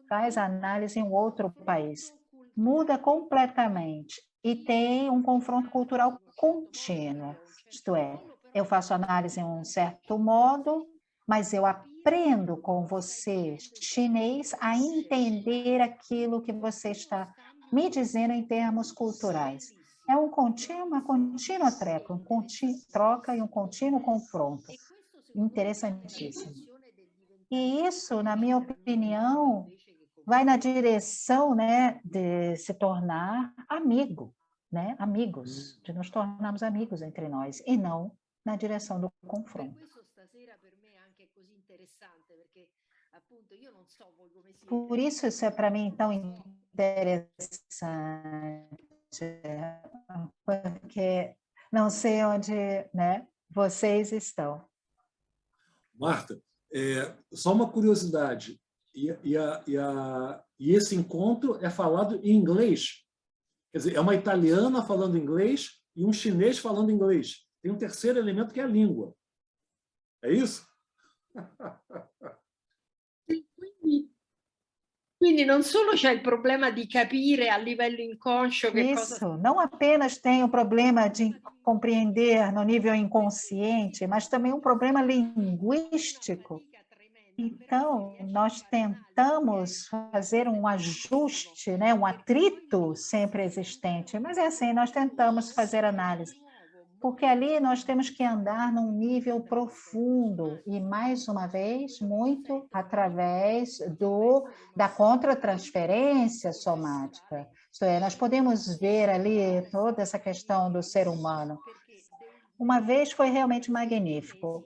faz a análise em um outro país. Muda completamente e tem um confronto cultural contínuo. Isto é, eu faço análise em um certo modo, mas eu aprendo com você, chinês, a entender aquilo que você está me dizendo em termos culturais. É uma contínua troca e um contínuo confronto. Interessantíssimo. E isso, na minha opinião, vai na direção, né, de se tornar amigo, né, amigos, de nos tornarmos amigos entre nós, e não na direção do confronto. Por isso é para mim tão interessante, porque não sei onde, né, vocês estão. Marta, só uma curiosidade, e esse encontro é falado em inglês? Quer dizer, é uma italiana falando inglês e um chinês falando inglês. Tem um terceiro elemento que é a língua. É isso? Quindi non solo c'è il problema di capire a livello inconscio che Isso, cosa... não apenas tem o problema de compreender no nível inconsciente, mas também um problema linguístico. Então, nós tentamos fazer um ajuste, né, um atrito sempre existente, mas é assim, nós tentamos fazer análise. Porque ali nós temos que andar num nível profundo e, mais uma vez, muito através da contratransferência somática. Isto é, nós podemos ver ali toda essa questão do ser humano. Uma vez foi realmente magnífico,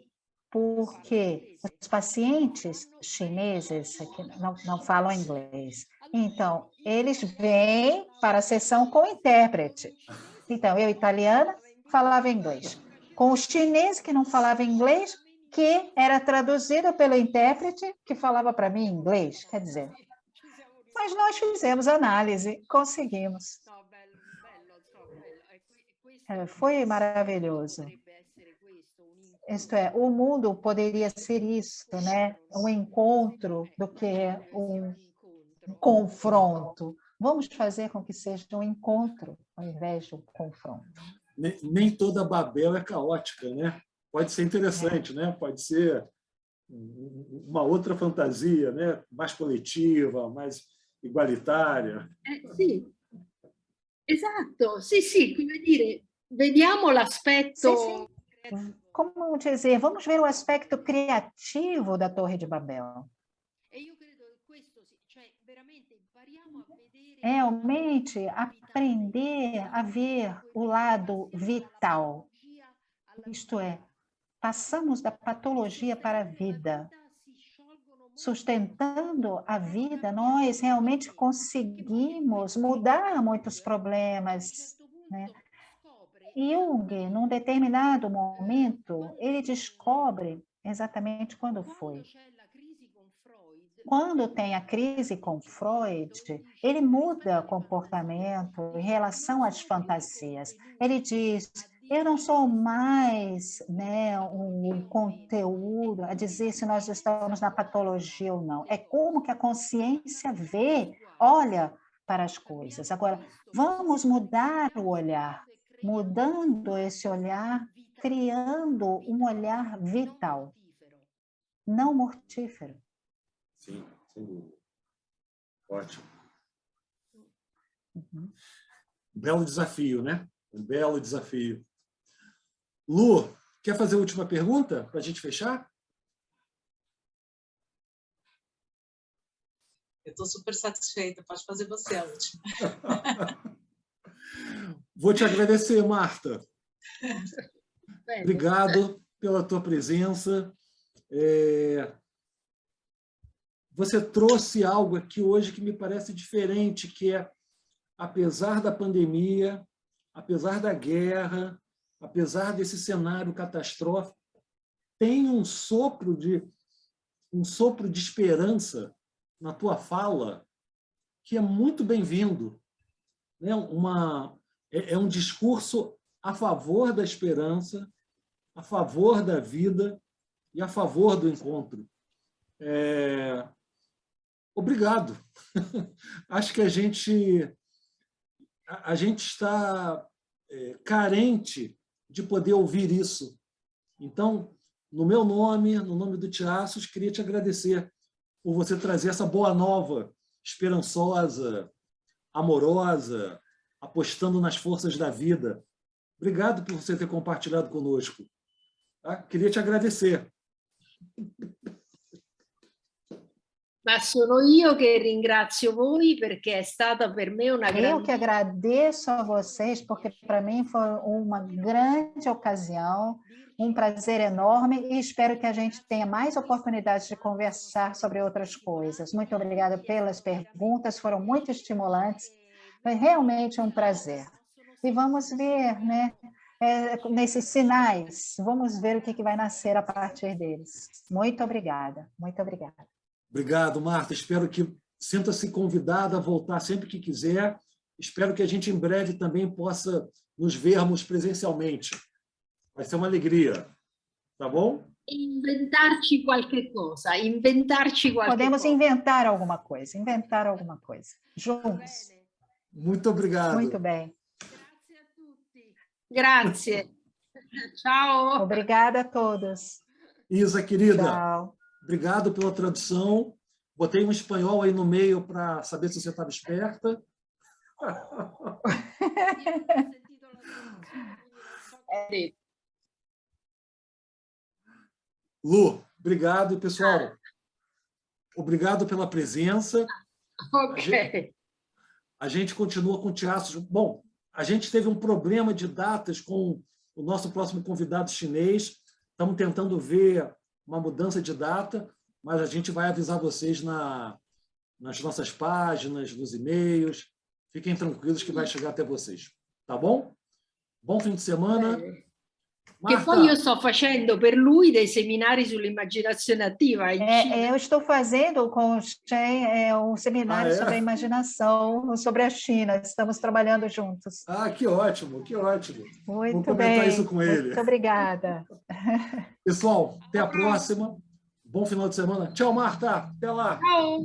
porque os pacientes chineses que não falam inglês, então, eles vêm para a sessão com intérprete. Então, eu, italiana, falava inglês. Com o chinês que não falava inglês, que era traduzido pelo intérprete que falava para mim em inglês, quer dizer. Mas nós fizemos análise, conseguimos. Foi maravilhoso. Isto é, o mundo poderia ser isso, né? Um encontro do que um confronto. Vamos fazer com que seja um encontro ao invés de um confronto. Nem toda Babel é caótica, né? Pode ser interessante, né? Pode ser uma outra fantasia, né? Mais coletiva, mais igualitária. Sì, esatto, sì, come dire, vediamo l'aspetto... Como dizer, vamos ver o aspecto criativo da Torre de Babel. Realmente aprender a ver o lado vital. Isto é, passamos da patologia para a vida. Sustentando a vida, nós realmente conseguimos mudar muitos problemas, né? Jung, num determinado momento, ele descobre exatamente quando foi. Quando tem a crise com Freud, ele muda comportamento em relação às fantasias. Ele diz, eu não sou mais, né, um conteúdo a dizer se nós estamos na patologia ou não. É como que a consciência vê, olha para as coisas. Agora, vamos mudar o olhar. Mudando esse olhar, criando um olhar vital, não mortífero. Sim, sem dúvida. Ótimo. Uhum. Belo desafio, né? Um belo desafio. Lu, quer fazer a última pergunta para a gente fechar? Eu estou super satisfeita, pode fazer você a última. Vou te agradecer, Marta. Obrigado pela tua presença. Você trouxe algo aqui hoje que me parece diferente, que é, apesar da pandemia, apesar da guerra, apesar desse cenário catastrófico, tem um sopro de esperança na tua fala, que é muito bem-vindo. É um discurso a favor da esperança, a favor da vida e a favor do encontro. Obrigado. Acho que a gente está carente de poder ouvir isso. Então, no meu nome, no nome do Tiaços, queria te agradecer por você trazer essa boa nova, esperançosa, amorosa, apostando nas forças da vida. Obrigado por você ter compartilhado conosco. Tá? Queria te agradecer. Ma sono io che ringrazio voi perché è stata per me una Eu que grande... agradeço a vocês, porque para mim foi uma grande ocasião, um prazer enorme e espero que a gente tenha mais oportunidades de conversar sobre outras coisas. Muito obrigada pelas perguntas, foram muito estimulantes, foi realmente um prazer. E vamos ver, né, nesses sinais, vamos ver o que vai nascer a partir deles. Muito obrigada, muito obrigada. Obrigado, Marta. Espero que sinta-se convidada a voltar sempre que quiser. Espero que a gente em breve também possa nos vermos presencialmente. Vai ser uma alegria. Tá bom? Inventarci qualche cosa, inventarci qualche Podemos cosa. inventar alguma coisa, juntos. Muito obrigado. Muito bem. Grazie a tutti. Grazie. Ciao. Obrigada a todos. Isa, querida, Tchau. obrigado pela tradução. Botei um espanhol aí no meio para saber se você estava esperta. Lu, obrigado. E, pessoal, obrigado pela presença. Ok. A gente continua com teatros. Bom, a gente teve um problema de datas com o nosso próximo convidado chinês. Estamos tentando ver uma mudança de data, mas a gente vai avisar vocês nas nossas páginas, nos e-mails. Fiquem tranquilos que vai chegar até vocês. Tá bom? Bom fim de semana. Che poi io sto facendo per lui dei seminari sull'immaginazione attiva. Eu estou fazendo com o Shen um seminário sobre a imaginação, sobre a China. Estamos trabalhando juntos. Ah, que ótimo, que ótimo. Muito Vou comentar bem. isso com ele. Muito obrigada. Pessoal, até a próxima. Bom final de semana. Tchau, Marta. Até lá. Ciao.